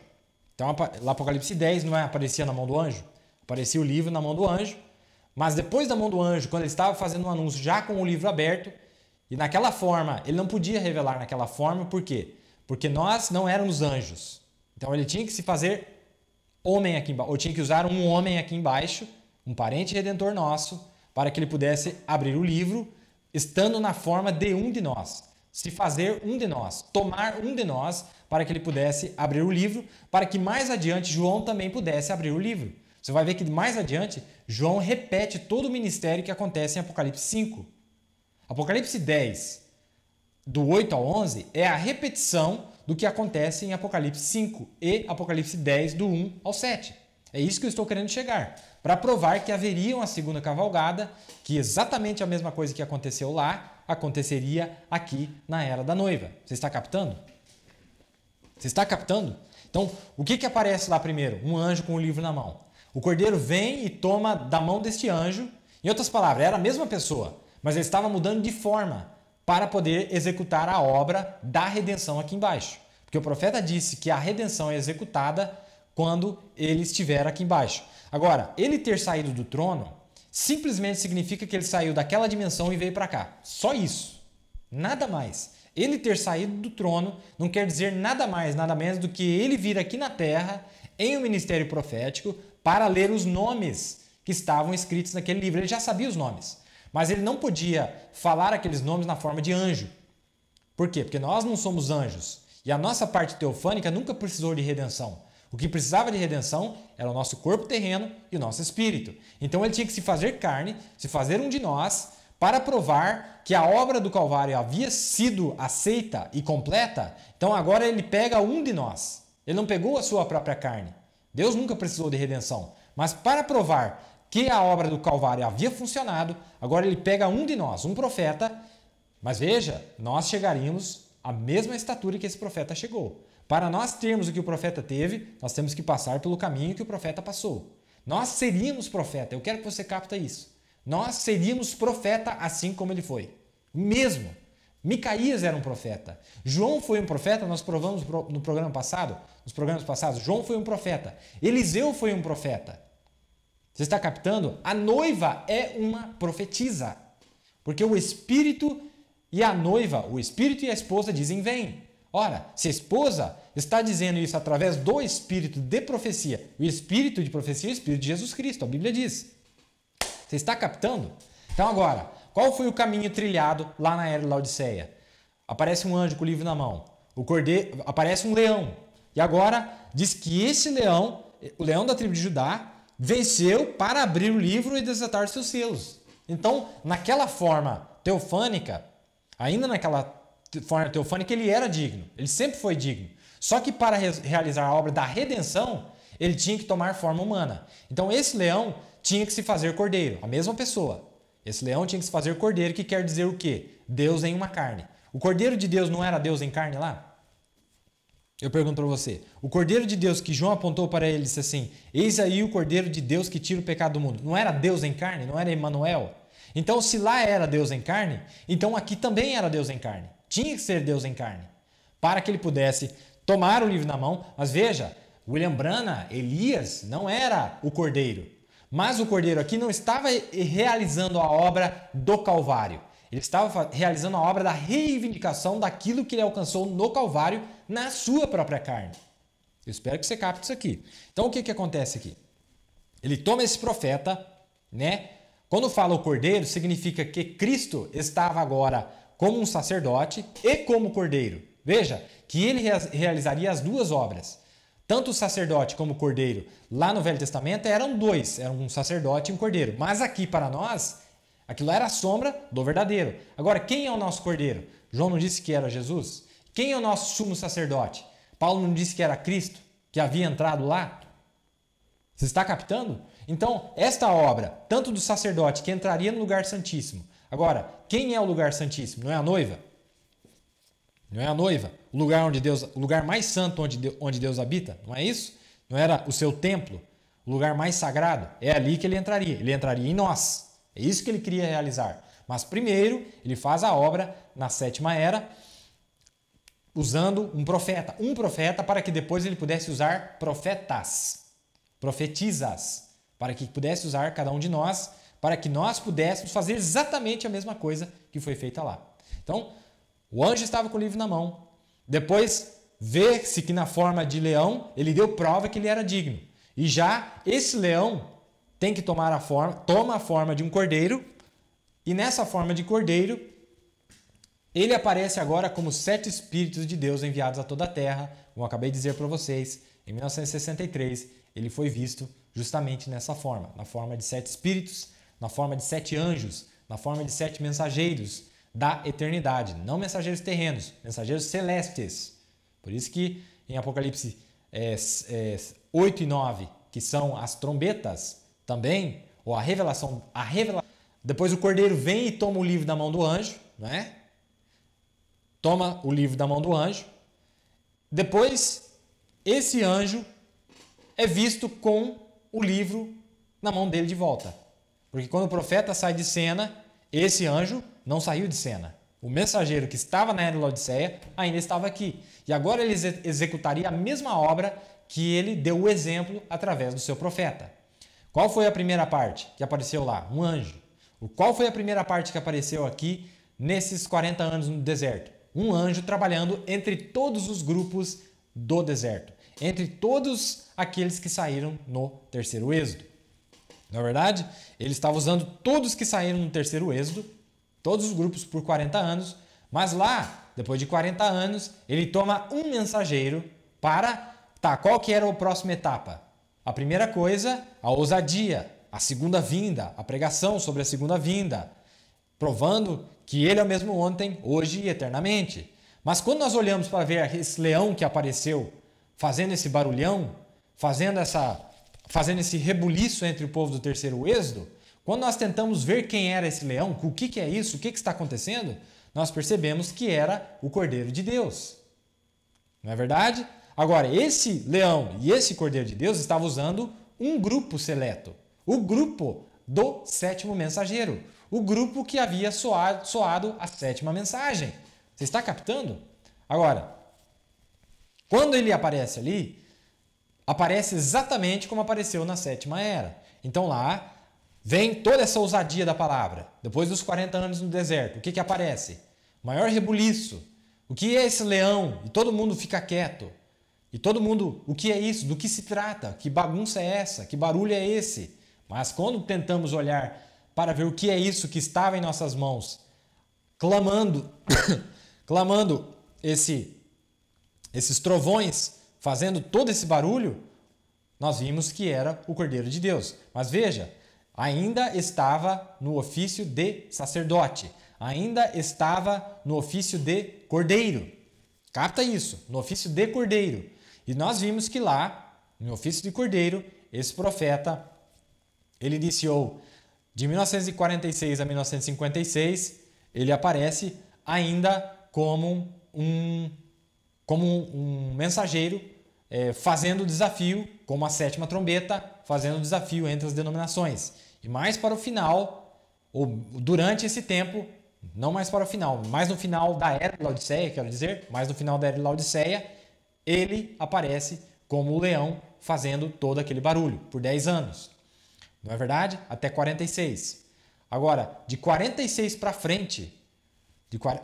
Então, lá Apocalipse 10 não aparecia na mão do anjo, aparecia o livro na mão do anjo, mas depois da mão do anjo, quando ele estava fazendo um anúncio já com o livro aberto, e naquela forma, ele não podia revelar naquela forma, por quê? Porque nós não éramos anjos. Então ele tinha que se fazer homem aqui embaixo, ou tinha que usar um homem aqui embaixo, um parente redentor nosso, para que ele pudesse abrir o livro, estando na forma de um de nós. Se fazer um de nós, tomar um de nós, para que ele pudesse abrir o livro, para que mais adiante João também pudesse abrir o livro. Você vai ver que mais adiante, João repete todo o ministério que acontece em Apocalipse 5. Apocalipse 10, do 8 ao 11, é a repetição do que acontece em Apocalipse 5 e Apocalipse 10, do 1 ao 7. É isso que eu estou querendo chegar, para provar que haveria uma segunda cavalgada, que exatamente a mesma coisa que aconteceu lá, aconteceria aqui na Era da Noiva. Você está captando? Você está captando? Então, o que aparece lá primeiro? Um anjo com o livro na mão. O cordeiro vem e toma da mão deste anjo. Em outras palavras, era a mesma pessoa, mas ele estava mudando de forma para poder executar a obra da redenção aqui embaixo. Porque o profeta disse que a redenção é executada quando ele estiver aqui embaixo. Agora, ele ter saído do trono simplesmente significa que ele saiu daquela dimensão e veio para cá. Só isso. Nada mais. Ele ter saído do trono não quer dizer nada mais, nada menos do que ele vir aqui na terra em um ministério profético para ler os nomes que estavam escritos naquele livro. Ele já sabia os nomes, mas ele não podia falar aqueles nomes na forma de anjo. Por quê? Porque nós não somos anjos e a nossa parte teofânica nunca precisou de redenção. O que precisava de redenção era o nosso corpo terreno e o nosso espírito. Então ele tinha que se fazer carne, se fazer um de nós, para provar que a obra do Calvário havia sido aceita e completa. Então agora ele pega um de nós. Ele não pegou a sua própria carne. Deus nunca precisou de redenção. Mas para provar que a obra do Calvário havia funcionado, agora ele pega um de nós, um profeta. Mas veja, nós chegaríamos à mesma estatura que esse profeta chegou. Para nós termos o que o profeta teve, nós temos que passar pelo caminho que o profeta passou. Nós seríamos profeta. Eu quero que você capta isso. Nós seríamos profeta assim como ele foi. Mesmo. Micaías era um profeta. João foi um profeta, nós provamos no programa passado, nos programas passados, João foi um profeta. Eliseu foi um profeta. Você está captando? A noiva é uma profetisa. Porque o espírito e a noiva, o espírito e a esposa dizem vem. Ora, se a esposa está dizendo isso através do espírito de profecia, o espírito de profecia é o espírito de Jesus Cristo, a Bíblia diz. Você está captando? Então agora, qual foi o caminho trilhado lá na era de Laodiceia? Aparece um anjo com o livro na mão. Aparece um leão. E agora diz que esse leão, o leão da tribo de Judá, venceu para abrir o livro e desatar seus selos. Então, naquela forma teofânica, ainda naquela forma teofânica, ele era digno. Ele sempre foi digno. Só que para realizar a obra da redenção, ele tinha que tomar forma humana. Então, esse leão tinha que se fazer cordeiro, a mesma pessoa. Esse leão tinha que se fazer cordeiro, que quer dizer o quê? Deus em uma carne. O cordeiro de Deus não era Deus em carne lá? Eu pergunto para você, o cordeiro de Deus que João apontou para ele e disse assim, eis aí o cordeiro de Deus que tira o pecado do mundo. Não era Deus em carne? Não era Emanuel? Então, se lá era Deus em carne, então aqui também era Deus em carne. Tinha que ser Deus em carne, para que ele pudesse tomar o livro na mão. Mas veja, William Branham, Elias, não era o cordeiro. Mas o cordeiro aqui não estava realizando a obra do Calvário. Ele estava realizando a obra da reivindicação daquilo que ele alcançou no Calvário na sua própria carne. Eu espero que você capte isso aqui. Então, o que acontece aqui? Ele toma esse profeta, né? Quando fala o cordeiro, significa que Cristo estava agora como um sacerdote e como cordeiro. Veja que ele realizaria as duas obras. Tanto o sacerdote como o cordeiro, lá no Velho Testamento, eram dois. Eram um sacerdote e um cordeiro. Mas aqui para nós, aquilo era a sombra do verdadeiro. Agora, quem é o nosso cordeiro? João não disse que era Jesus? Quem é o nosso sumo sacerdote? Paulo não disse que era Cristo, que havia entrado lá? Você está captando? Então, esta obra, tanto do sacerdote que entraria no lugar santíssimo. Agora, quem é o lugar santíssimo? Não é a noiva? Não é a noiva? O lugar onde Deus, o lugar mais santo onde Deus habita? Não é isso? Não era o seu templo? O lugar mais sagrado? É ali que ele entraria. Ele entraria em nós. É isso que ele queria realizar. Mas primeiro, ele faz a obra na sétima era, usando um profeta para que depois ele pudesse usar profetizas, para que pudesse usar cada um de nós, para que nós pudéssemos fazer exatamente a mesma coisa que foi feita lá. Então, o anjo estava com o livro na mão. Depois, vê-se que na forma de leão, ele deu prova que ele era digno. E já esse leão tem que toma a forma de um cordeiro, e nessa forma de cordeiro, ele aparece agora como 7 Espíritos de Deus enviados a toda a terra. Como eu acabei de dizer para vocês, em 1963, ele foi visto justamente nessa forma. Na forma de 7 Espíritos, na forma de 7 anjos, na forma de 7 mensageiros da eternidade. Não mensageiros terrenos, mensageiros celestes. Por isso que em Apocalipse 8 e 9, que são as trombetas também, ou a revelação. Depois o cordeiro vem e toma o livro da mão do anjo, não é? Toma o livro da mão do anjo. Depois, esse anjo é visto com o livro na mão dele de volta. Porque quando o profeta sai de cena, esse anjo não saiu de cena. O mensageiro que estava na era de Laodiceia ainda estava aqui. E agora ele executaria a mesma obra que ele deu o exemplo através do seu profeta. Qual foi a primeira parte que apareceu lá? Um anjo. Qual foi a primeira parte que apareceu aqui nesses 40 anos no deserto? Um anjo trabalhando entre todos os grupos do deserto, entre todos aqueles que saíram no terceiro êxodo. Na verdade, ele estava usando todos que saíram no terceiro êxodo, todos os grupos por 40 anos, mas lá, depois de 40 anos, ele toma um mensageiro para... qual que era a próxima etapa? A primeira coisa, a ousadia, a segunda vinda, a pregação sobre a segunda vinda, provando que ele é o mesmo ontem, hoje e eternamente. Mas quando nós olhamos para ver esse leão que apareceu, fazendo esse barulhão, fazendo esse rebuliço entre o povo do terceiro êxodo, quando nós tentamos ver quem era esse leão, o que é isso, o que está acontecendo, nós percebemos que era o Cordeiro de Deus. Não é verdade? Agora, esse leão e esse Cordeiro de Deus estavam usando um grupo seleto, o grupo do sétimo mensageiro, o grupo que havia soado a sétima mensagem. Você está captando? Agora, quando ele aparece ali, aparece exatamente como apareceu na sétima era. Então lá vem toda essa ousadia da palavra. Depois dos 40 anos no deserto, o que aparece? Maior rebuliço. O que é esse leão? E todo mundo fica quieto. E todo mundo, o que é isso? Do que se trata? Que bagunça é essa? Que barulho é esse? Mas quando tentamos olhar para ver o que é isso que estava em nossas mãos, clamando esses trovões, fazendo todo esse barulho, nós vimos que era o Cordeiro de Deus. Mas veja, ainda estava no ofício de sacerdote, ainda estava no ofício de cordeiro. Capta isso, no ofício de cordeiro. E nós vimos que lá, no ofício de cordeiro, esse profeta, ele iniciou de 1946 a 1956, ele aparece ainda como um mensageiro, fazendo o desafio, como a sétima trombeta, fazendo o desafio entre as denominações. E mais para o final, ou durante esse tempo, não mais para o final, mais no final da Era de Laodiceia, quero dizer, mais no final da Era de Laodiceia, ele aparece como o leão fazendo todo aquele barulho, por 10 anos. Não é verdade? Até 46. Agora, de 46 para frente,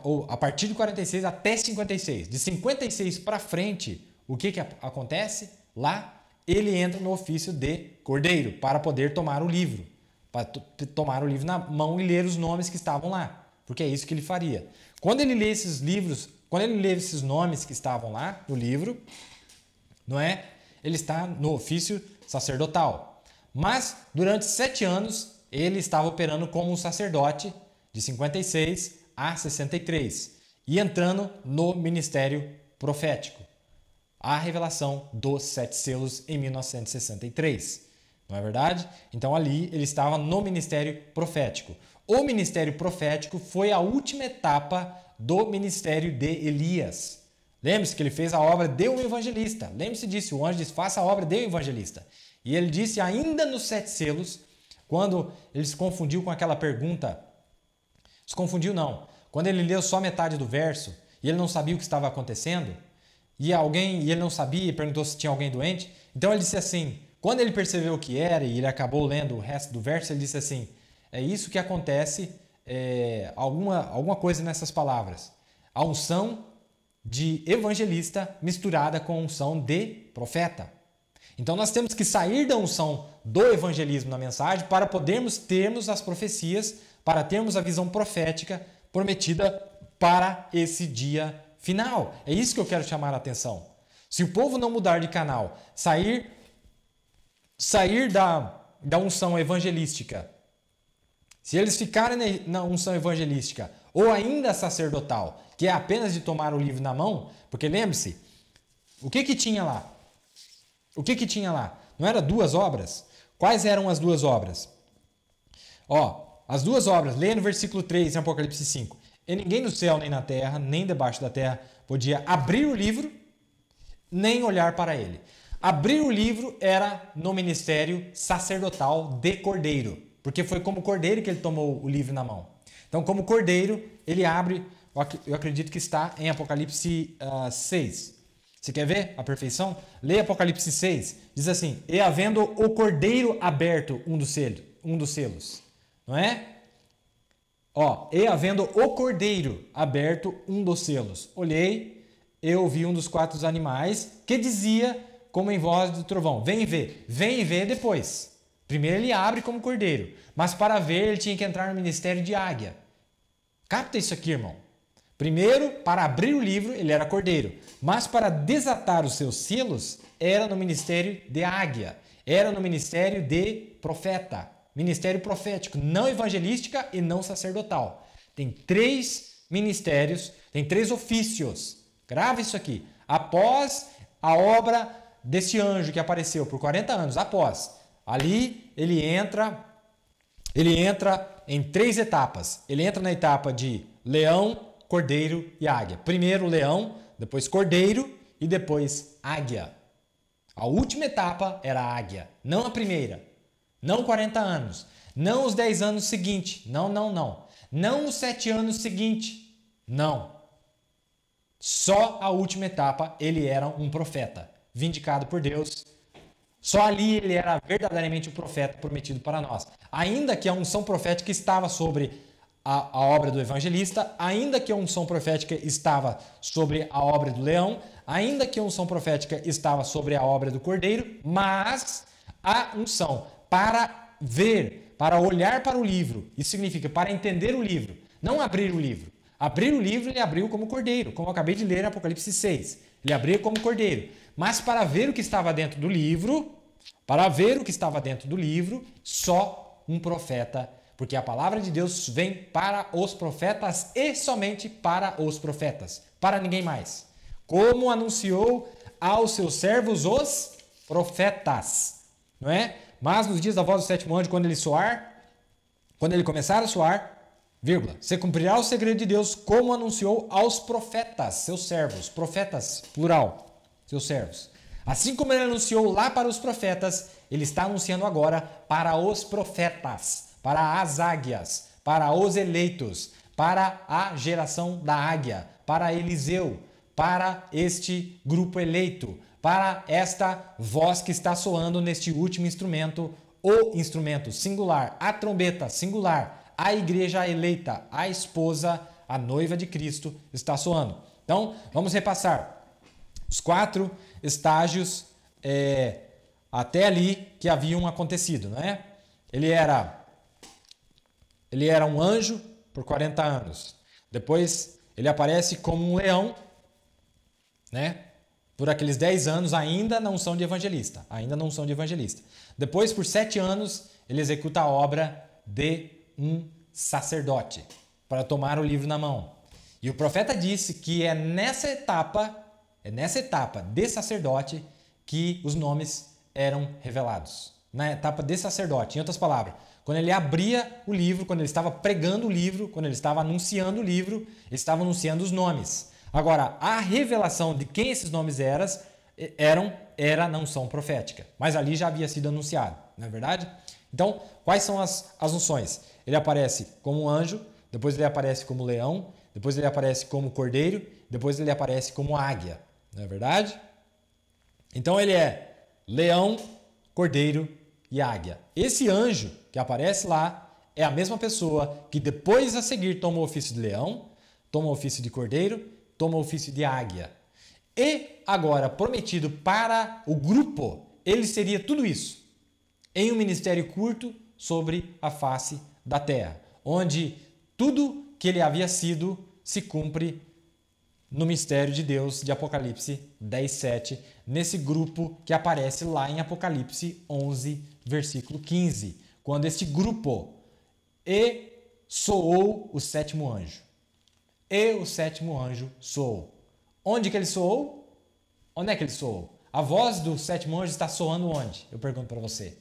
ou a partir de 46 até 56, de 56 para frente, o que acontece? Lá, ele entra no ofício de cordeiro, para poder tomar o livro, para tomar o livro na mão e ler os nomes que estavam lá, porque é isso que ele faria. Quando ele lê esses livros, quando ele lê esses nomes que estavam lá no livro, não é? Ele está no ofício sacerdotal. Mas durante 7 anos ele estava operando como um sacerdote de 56 a 63 e entrando no ministério profético. A revelação dos 7 selos em 1963. Não é verdade? Então ali ele estava no ministério profético. O ministério profético foi a última etapa do ministério de Elias. Lembre-se que ele fez a obra de um evangelista. Lembre-se disso, o anjo disse, faça a obra de um evangelista. E ele disse ainda nos 7 selos, quando ele se confundiu com aquela pergunta, se confundiu não, quando ele leu só metade do verso e ele não sabia o que estava acontecendo, e ele não sabia e perguntou se tinha alguém doente, então ele disse assim, quando ele percebeu o que era e ele acabou lendo o resto do verso, ele disse assim, é isso que acontece, alguma coisa nessas palavras. A unção de evangelista misturada com a unção de profeta. Então nós temos que sair da unção do evangelismo na mensagem para podermos termos as profecias, para termos a visão profética prometida para esse dia final. É isso que eu quero chamar a atenção. Se o povo não mudar de canal, sair da unção evangelística, se eles ficarem na unção evangelística ou ainda sacerdotal, que é apenas de tomar o livro na mão, porque lembre-se, o que tinha lá? O que tinha lá? Não eram 2 obras? Quais eram as 2 obras? As 2 obras, leia no versículo 3 em Apocalipse 5. E ninguém no céu, nem na terra, nem debaixo da terra, podia abrir o livro, nem olhar para ele. Abrir o livro era no ministério sacerdotal de cordeiro, porque foi como cordeiro que ele tomou o livro na mão. Então, como cordeiro, ele abre, eu acredito que está em Apocalipse 6. Você quer ver a perfeição? Leia Apocalipse 6. Diz assim, e havendo o cordeiro aberto um dos selos. Não é? E havendo o cordeiro aberto um dos selos. Olhei, eu ouvi um dos 4 animais que dizia, como em voz do trovão, vem e vê depois. Primeiro ele abre como cordeiro, mas para ver ele tinha que entrar no ministério de águia. Capta isso aqui, irmão. Primeiro, para abrir o livro, ele era cordeiro, mas para desatar os seus selos, era no ministério de águia, era no ministério de profeta, ministério profético, não evangelística e não sacerdotal. Tem 3 ministérios, tem 3 ofícios. Grava isso aqui. Após a obra desse anjo que apareceu por 40 anos, ali ele entra em 3 etapas. Ele entra na etapa de leão, cordeiro e águia. Primeiro leão, depois cordeiro e depois águia. A última etapa era a águia, não a primeira. Não 40 anos, não os 10 anos seguintes. Não. Não os 7 anos seguintes. Não. Só a última etapa ele era um profeta, vindicado por Deus. Só ali ele era verdadeiramente o profeta prometido para nós. Ainda que a unção profética estava sobre a obra do evangelista, ainda que a unção profética estava sobre a obra do leão, ainda que a unção profética estava sobre a obra do cordeiro, mas a unção para ver, para olhar para o livro, isso significa para entender o livro, não abrir o livro. Abrir o livro ele abriu como cordeiro, como eu acabei de ler em Apocalipse 6. Ele abriu como cordeiro. Mas para ver o que estava dentro do livro, só um profeta, porque a palavra de Deus vem para os profetas e somente para os profetas, para ninguém mais. Como anunciou aos seus servos os profetas, não é? Mas nos dias da voz do 7º anjo, quando ele começar a soar, se cumprirá o segredo de Deus, como anunciou aos profetas, seus servos, profetas, plural, seus servos. Assim como ele anunciou lá para os profetas, ele está anunciando agora para os profetas, para as águias, para os eleitos, para a geração da águia, para Eliseu, para este grupo eleito, para esta voz que está soando neste último instrumento, o instrumento singular, a trombeta singular, a igreja eleita, a esposa, a noiva de Cristo está soando. Então, vamos repassar os 4 estágios até ali que haviam acontecido, não é? Ele era ele era um anjo por 40 anos. Depois ele aparece como um leão, né? Por aqueles 10 anos ainda não são de evangelista. Depois, por 7 anos, ele executa a obra de um sacerdote para tomar o livro na mão. E o profeta disse que é nessa etapa de sacerdote que os nomes eram revelados. Na etapa de sacerdote. Em outras palavras, quando ele abria o livro, quando ele estava pregando o livro, quando ele estava anunciando o livro, ele estava anunciando os nomes. Agora, a revelação de quem esses nomes era na unção profética. Mas ali já havia sido anunciado, não é verdade? Então, quais são as unções? Ele aparece como um anjo, depois ele aparece como leão, depois ele aparece como cordeiro, depois ele aparece como águia, não é verdade? Então ele é leão, cordeiro e águia. Esse anjo que aparece lá é a mesma pessoa que depois a seguir toma o ofício de leão, toma o ofício de cordeiro, toma o ofício de águia. E agora, prometido para o grupo, ele seria tudo isso em um ministério curto sobre a face da terra, onde tudo que ele havia sido se cumpre no mistério de Deus de Apocalipse 10:7, nesse grupo que aparece lá em Apocalipse 11, versículo 15, quando este grupo e soou o sétimo anjo. E o sétimo anjo soou. Onde que ele soou? Onde é que ele soou? A voz do sétimo anjo está soando onde? Eu pergunto para você.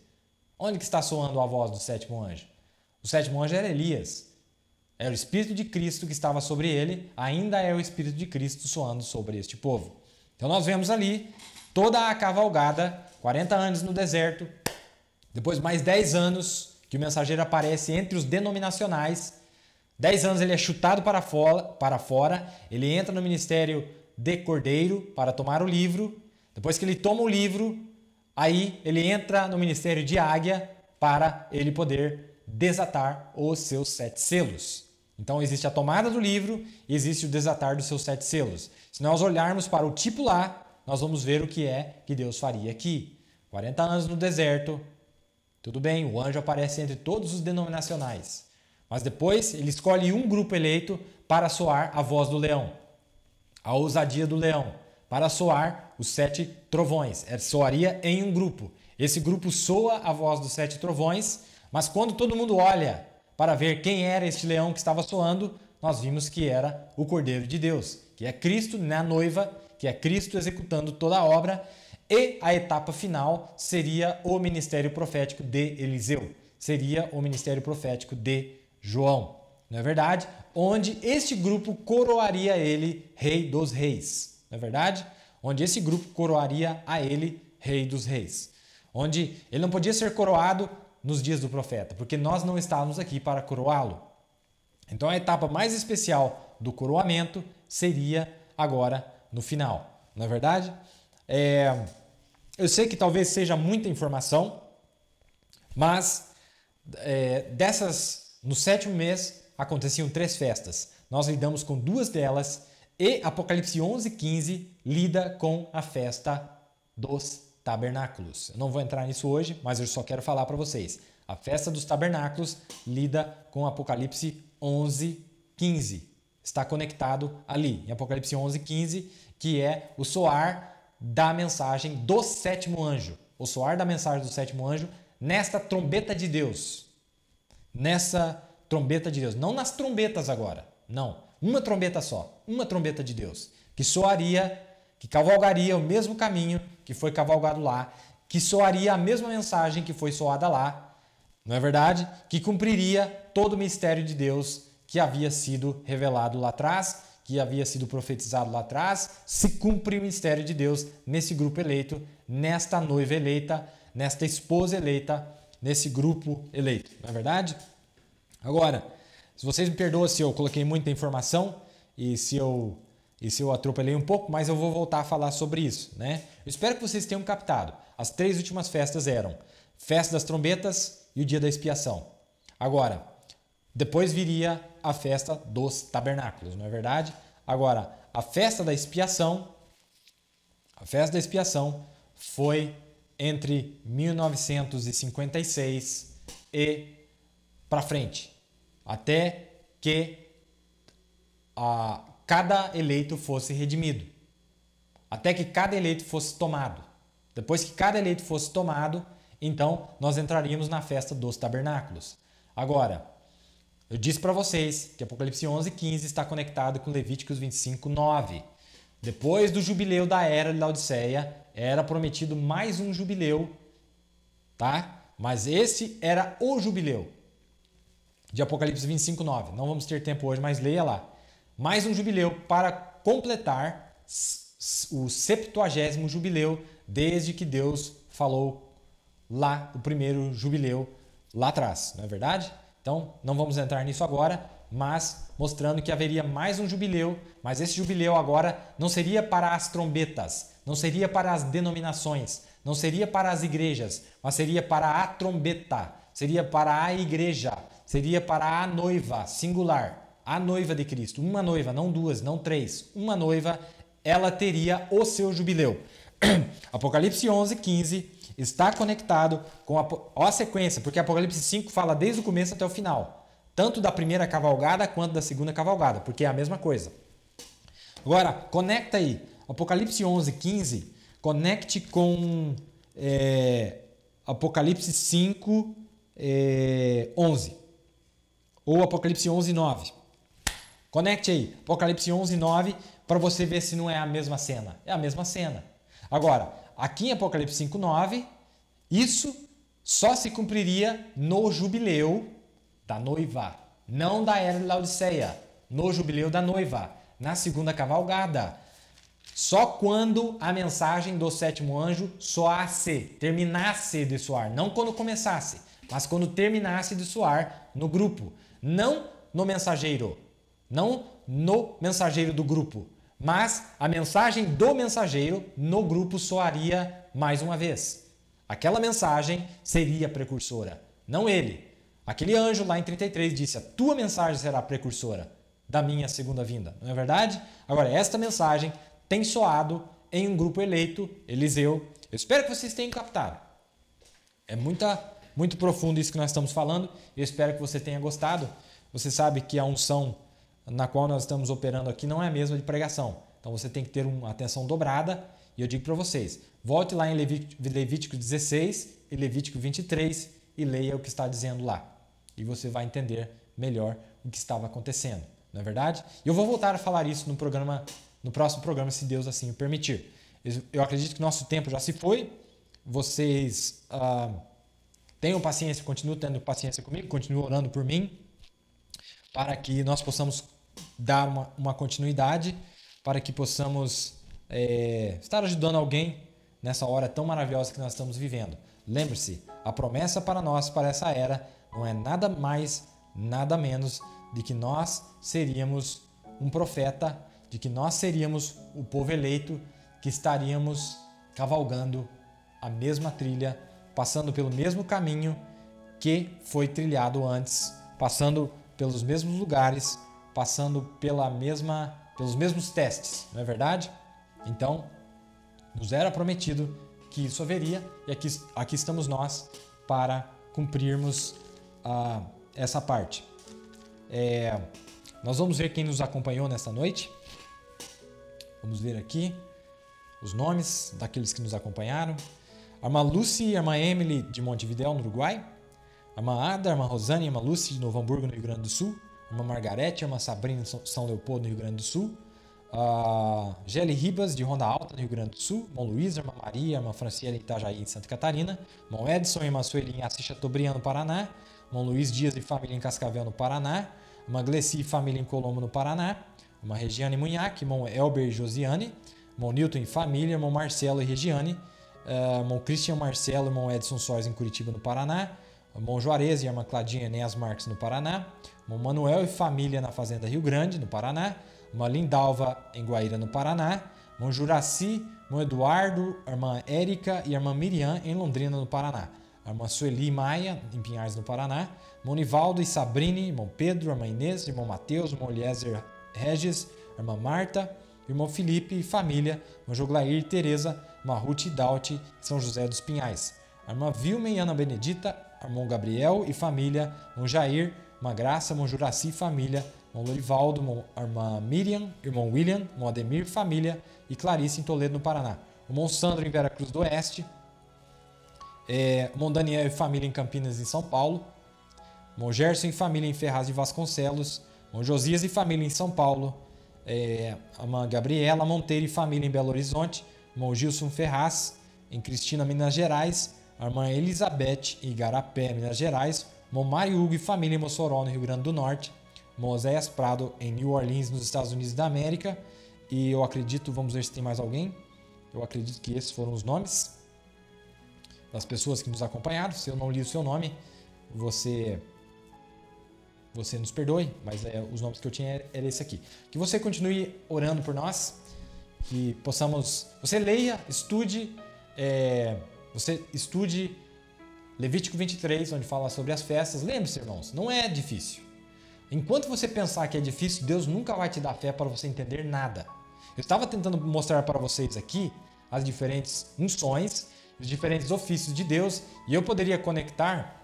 Onde que está soando a voz do sétimo anjo? O sétimo anjo era Elias. Era o Espírito de Cristo que estava sobre ele, ainda é o Espírito de Cristo soando sobre este povo. Então nós vemos ali toda a cavalgada, 40 anos no deserto, depois mais 10 anos que o mensageiro aparece entre os denominacionais, 10 anos ele é chutado para fora, ele entra no ministério de cordeiro para tomar o livro, depois que ele toma o livro, aí ele entra no ministério de águia para ele poder desatar os seus 7 selos. Então existe a tomada do livro e existe o desatar dos seus 7 selos. Se nós olharmos para o tipo lá, nós vamos ver o que é que Deus faria aqui. 40 anos no deserto, tudo bem, o anjo aparece entre todos os denominacionais. Mas depois ele escolhe um grupo eleito para soar a voz do leão, a ousadia do leão, para soar os 7 trovões. Soaria em um grupo. Esse grupo soa a voz dos 7 trovões, mas quando todo mundo olha para ver quem era este leão que estava soando, nós vimos que era o Cordeiro de Deus, que é Cristo na noiva, que é Cristo executando toda a obra, e a etapa final seria o ministério profético de Eliseu, seria o ministério profético de João, não é verdade? Onde este grupo coroaria ele rei dos reis, não é verdade? Onde esse grupo coroaria a ele rei dos reis, onde ele não podia ser coroado nos dias do profeta, porque nós não estávamos aqui para coroá-lo. Então a etapa mais especial do coroamento seria agora no final, não é verdade? Eu sei que talvez seja muita informação, mas no 7º mês aconteciam 3 festas. Nós lidamos com 2 delas e Apocalipse 11:15 lida com a festa dos tabernáculos. Eu não vou entrar nisso hoje, mas eu só quero falar para vocês. A festa dos tabernáculos lida com Apocalipse 11:15. Está conectado ali, em Apocalipse 11:15, que é o soar da mensagem do 7º anjo. O soar da mensagem do 7º anjo nesta trombeta de Deus. Nessa trombeta de Deus. Não nas trombetas agora. Não. Uma trombeta só. Uma trombeta de Deus. Que soaria, que cavalgaria o mesmo caminho que foi cavalgado lá, que soaria a mesma mensagem que foi soada lá, não é verdade? Que cumpriria todo o mistério de Deus que havia sido revelado lá atrás, que havia sido profetizado lá atrás, se cumpre o mistério de Deus nesse grupo eleito, nesta noiva eleita, nesta esposa eleita, nesse grupo eleito, não é verdade? Agora, se vocês me perdoam se eu coloquei muita informação e se eu atropelei um pouco, mas eu vou voltar a falar sobre isso, né? Eu espero que vocês tenham captado. As 3 últimas festas eram Festa das Trombetas e o Dia da Expiação. Agora, depois viria a Festa dos Tabernáculos, não é verdade? Agora, a Festa da Expiação foi entre 1956 e para frente. até que cada eleito fosse redimido, até que cada eleito fosse tomado. Depois que cada eleito fosse tomado, então nós entraríamos na festa dos tabernáculos. Agora, eu disse para vocês que Apocalipse 11:15 está conectado com Levíticos 25:9. Depois do jubileu da era de Laodiceia, era prometido mais um jubileu, tá? Mas esse era o jubileu de Apocalipse 25:9. Não vamos ter tempo hoje, mas leia lá. Mais um jubileu para completar o 70º jubileu desde que Deus falou lá, o primeiro jubileu lá atrás, não é verdade? Então, não vamos entrar nisso agora, mas mostrando que haveria mais um jubileu, mas esse jubileu agora não seria para as trombetas, não seria para as denominações, não seria para as igrejas, mas seria para a trombeta, seria para a igreja, seria para a noiva, singular, a noiva de Cristo. Uma noiva, não duas, não três, uma noiva, ela teria o seu jubileu. Apocalipse 11:15 está conectado com a sequência, porque Apocalipse 5 fala desde o começo até o final, tanto da primeira cavalgada quanto da segunda cavalgada, porque é a mesma coisa. Agora, conecta aí, Apocalipse 11:15, conecte com Apocalipse 5:11, ou Apocalipse 11:9. Conecte aí, Apocalipse 11:9, para você ver se não é a mesma cena. É a mesma cena. Agora, aqui em Apocalipse 5:9, isso só se cumpriria no jubileu da noiva, não da era de Laodiceia, no jubileu da noiva, na segunda cavalgada. Só quando a mensagem do sétimo anjo soasse, terminasse de soar, não quando começasse, mas quando terminasse de soar no grupo, não no mensageiro, não no mensageiro do grupo, mas a mensagem do mensageiro no grupo soaria mais uma vez. Aquela mensagem seria precursora, não ele. Aquele anjo lá em 33 disse: a tua mensagem será precursora da minha segunda vinda, não é verdade? Agora, esta mensagem tem soado em um grupo eleito, Eliseu. Eu espero que vocês tenham captado. É muito profundo isso que nós estamos falando. Eu espero que você tenha gostado. Você sabe que a unção na qual nós estamos operando aqui não é a mesma de pregação. Então você tem que ter uma atenção dobrada. E eu digo para vocês, volte lá em Levítico 16 e Levítico 23 e leia o que está dizendo lá. E você vai entender melhor o que estava acontecendo. Não é verdade? E eu vou voltar a falar isso no próximo programa, se Deus assim o permitir. Eu acredito que nosso tempo já se foi. Vocês tenham paciência, continuem tendo paciência comigo, continuem orando por mim, para que nós possamos dar uma continuidade, para que possamos estar ajudando alguém nessa hora tão maravilhosa que nós estamos vivendo. Lembre-se, a promessa para nós, para essa era, não é nada mais, nada menos de que nós seríamos um profeta, de que nós seríamos o povo eleito, que estaríamos cavalgando a mesma trilha, passando pelo mesmo caminho que foi trilhado antes, passando pelos mesmos lugares, passando pelos mesmos testes, não é verdade? Então, nos era prometido que isso haveria, e aqui estamos nós para cumprirmos essa parte. Nós vamos ver quem nos acompanhou nesta noite. Vamos ver aqui os nomes daqueles que nos acompanharam. A irmã Lucy e a irmã Emily de Montevidéu, no Uruguai. A irmã Ada, a irmã Rosane e a irmã Lucy de Novo Hamburgo, no Rio Grande do Sul. A irmã Margarete, a irmã Sabrina de São Leopoldo, no Rio Grande do Sul. A Gelly Ribas, de Ronda Alta, no Rio Grande do Sul. Irmão Luiz, a irmã Maria, a irmã Franciele, em Itajaí, em Santa Catarina. Irmão Edson e a irmã Sueli, em Assis Chateaubriand, no Paraná. Irmão Luiz Dias e família, em Cascavel, no Paraná. Irmã Gleci e família, em Colombo, no Paraná. Irmã Regiane Munhac, irmão Elber e Josiane. Irmão Newton e família, irmão Marcelo e Regiane. Irmão Christian Marcelo, irmão Edson Soares, em Curitiba, no Paraná. Irmão Juarez e a irmã Cladinha Enéas Marques, no Paraná. Irmão Manuel e família, na Fazenda Rio Grande, no Paraná. Irmã Lindalva, em Guaíra, no Paraná. Irmão Juraci, irmão Eduardo, a irmã Érica e a irmã Miriam, em Londrina, no Paraná. A irmã Sueli Maia, em Pinhais, no Paraná. Irmão Nivaldo e Sabrine, irmão Pedro, a irmã Inês, irmão Mateus, irmão Eliezer Regis, a irmã Marta, irmão Felipe e família, irmão Joglair e Tereza, irmã Ruth e Daute, São José dos Pinhais. A irmã Vilma e Ana Benedita, irmão Gabriel e família, irmão Jair, irmã Graça, irmão Juraci, família, irmão Lorivaldo, irmã Miriam, irmão William, irmão Ademir, família e Clarice em Toledo, no Paraná. Irmão Sandro em Veracruz do Oeste, irmão Daniel e família em Campinas, em São Paulo, irmão Gerson e família em Ferraz de Vasconcelos, irmão Josias e família em São Paulo, a irmã Gabriela Monteiro e família em Belo Horizonte, irmão Gilson Ferraz em Cristina, Minas Gerais, a irmã Elizabeth em Igarapé, Minas Gerais, irmão Mário Hugo e família em Mossoró, no Rio Grande do Norte, irmão Oséias Prado em New Orleans, nos Estados Unidos da América, e eu acredito, vamos ver se tem mais alguém, eu acredito que esses foram os nomes das pessoas que nos acompanharam. Se eu não li o seu nome, você nos perdoe, mas os nomes que eu tinha era esse aqui. Que você continue orando por nós, que possamos, você leia, estude, você estude Levítico 23, onde fala sobre as festas. Lembre-se, irmãos, não é difícil. Enquanto você pensar que é difícil, Deus nunca vai te dar fé para você entender nada. Eu estava tentando mostrar para vocês aqui as diferentes unções, os diferentes ofícios de Deus, e eu poderia conectar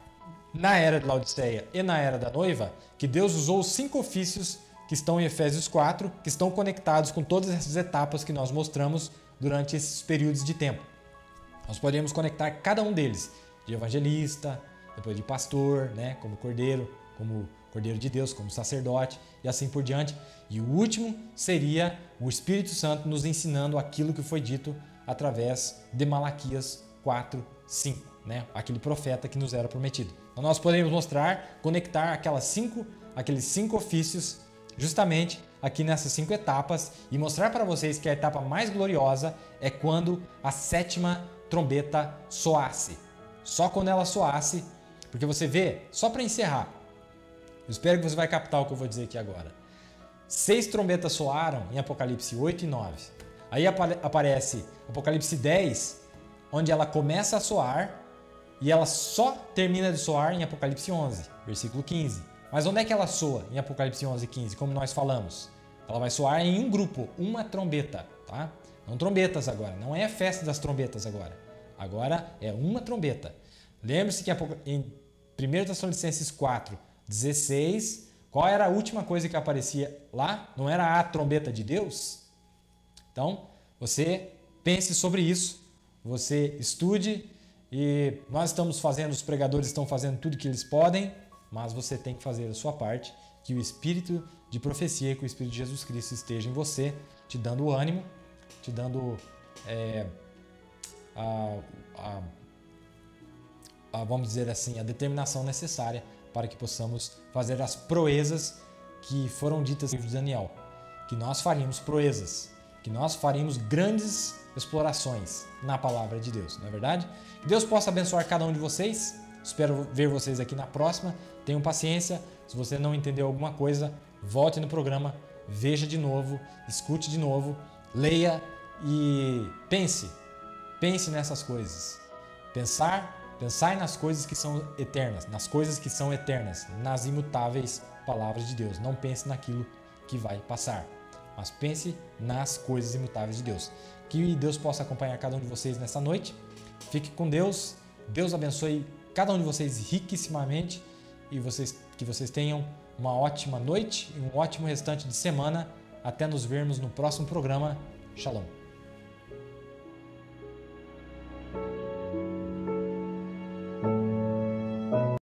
na era de Laodiceia e na era da noiva, que Deus usou os 5 ofícios que estão em Efésios 4, que estão conectados com todas essas etapas que nós mostramos durante esses períodos de tempo. Nós poderíamos conectar cada um deles, de evangelista, depois de pastor, né, como cordeiro de Deus, como sacerdote e assim por diante. E o último seria o Espírito Santo nos ensinando aquilo que foi dito através de Malaquias 4:5, né? Aquele profeta que nos era prometido. Então nós podemos mostrar, conectar aqueles 5 ofícios justamente aqui nessas 5 etapas e mostrar para vocês que a etapa mais gloriosa é quando a 7ª trombeta soasse. Só quando ela soasse, porque você vê, só para encerrar, eu espero que você vai captar o que eu vou dizer aqui agora. 6 trombetas soaram em Apocalipse 8 e 9. Aí aparece Apocalipse 10, onde ela começa a soar e ela só termina de soar em Apocalipse 11, versículo 15. Mas onde é que ela soa em Apocalipse 11 e 15, como nós falamos? Ela vai soar em um grupo, uma trombeta, tá? Não trombetas agora, não é a festa das trombetas agora. Agora é uma trombeta. Lembre-se que em 1 Tessalonicenses 4:16, qual era a última coisa que aparecia lá? Não era a trombeta de Deus? Então, você pense sobre isso, você estude, e nós estamos fazendo, os pregadores estão fazendo tudo que eles podem, mas você tem que fazer a sua parte, que o Espírito de profecia, que o Espírito de Jesus Cristo esteja em você, te dando ânimo, te dando vamos dizer assim, a determinação necessária para que possamos fazer as proezas que foram ditas no livro de Daniel. Que nós faríamos proezas, que nós faríamos grandes explorações na palavra de Deus, não é verdade? Que Deus possa abençoar cada um de vocês. Espero ver vocês aqui na próxima. Tenham paciência. Se você não entendeu alguma coisa, volte no programa, veja de novo, escute de novo, leia e pense nessas coisas. Pensai nas coisas que são eternas, nas imutáveis palavras de Deus. Não pense naquilo que vai passar, mas pense nas coisas imutáveis de Deus. Que Deus possa acompanhar cada um de vocês nessa noite. Fique com Deus. Deus abençoe cada um de vocês riquissimamente e que vocês tenham uma ótima noite e um ótimo restante de semana. Até nos vermos no próximo programa. Shalom.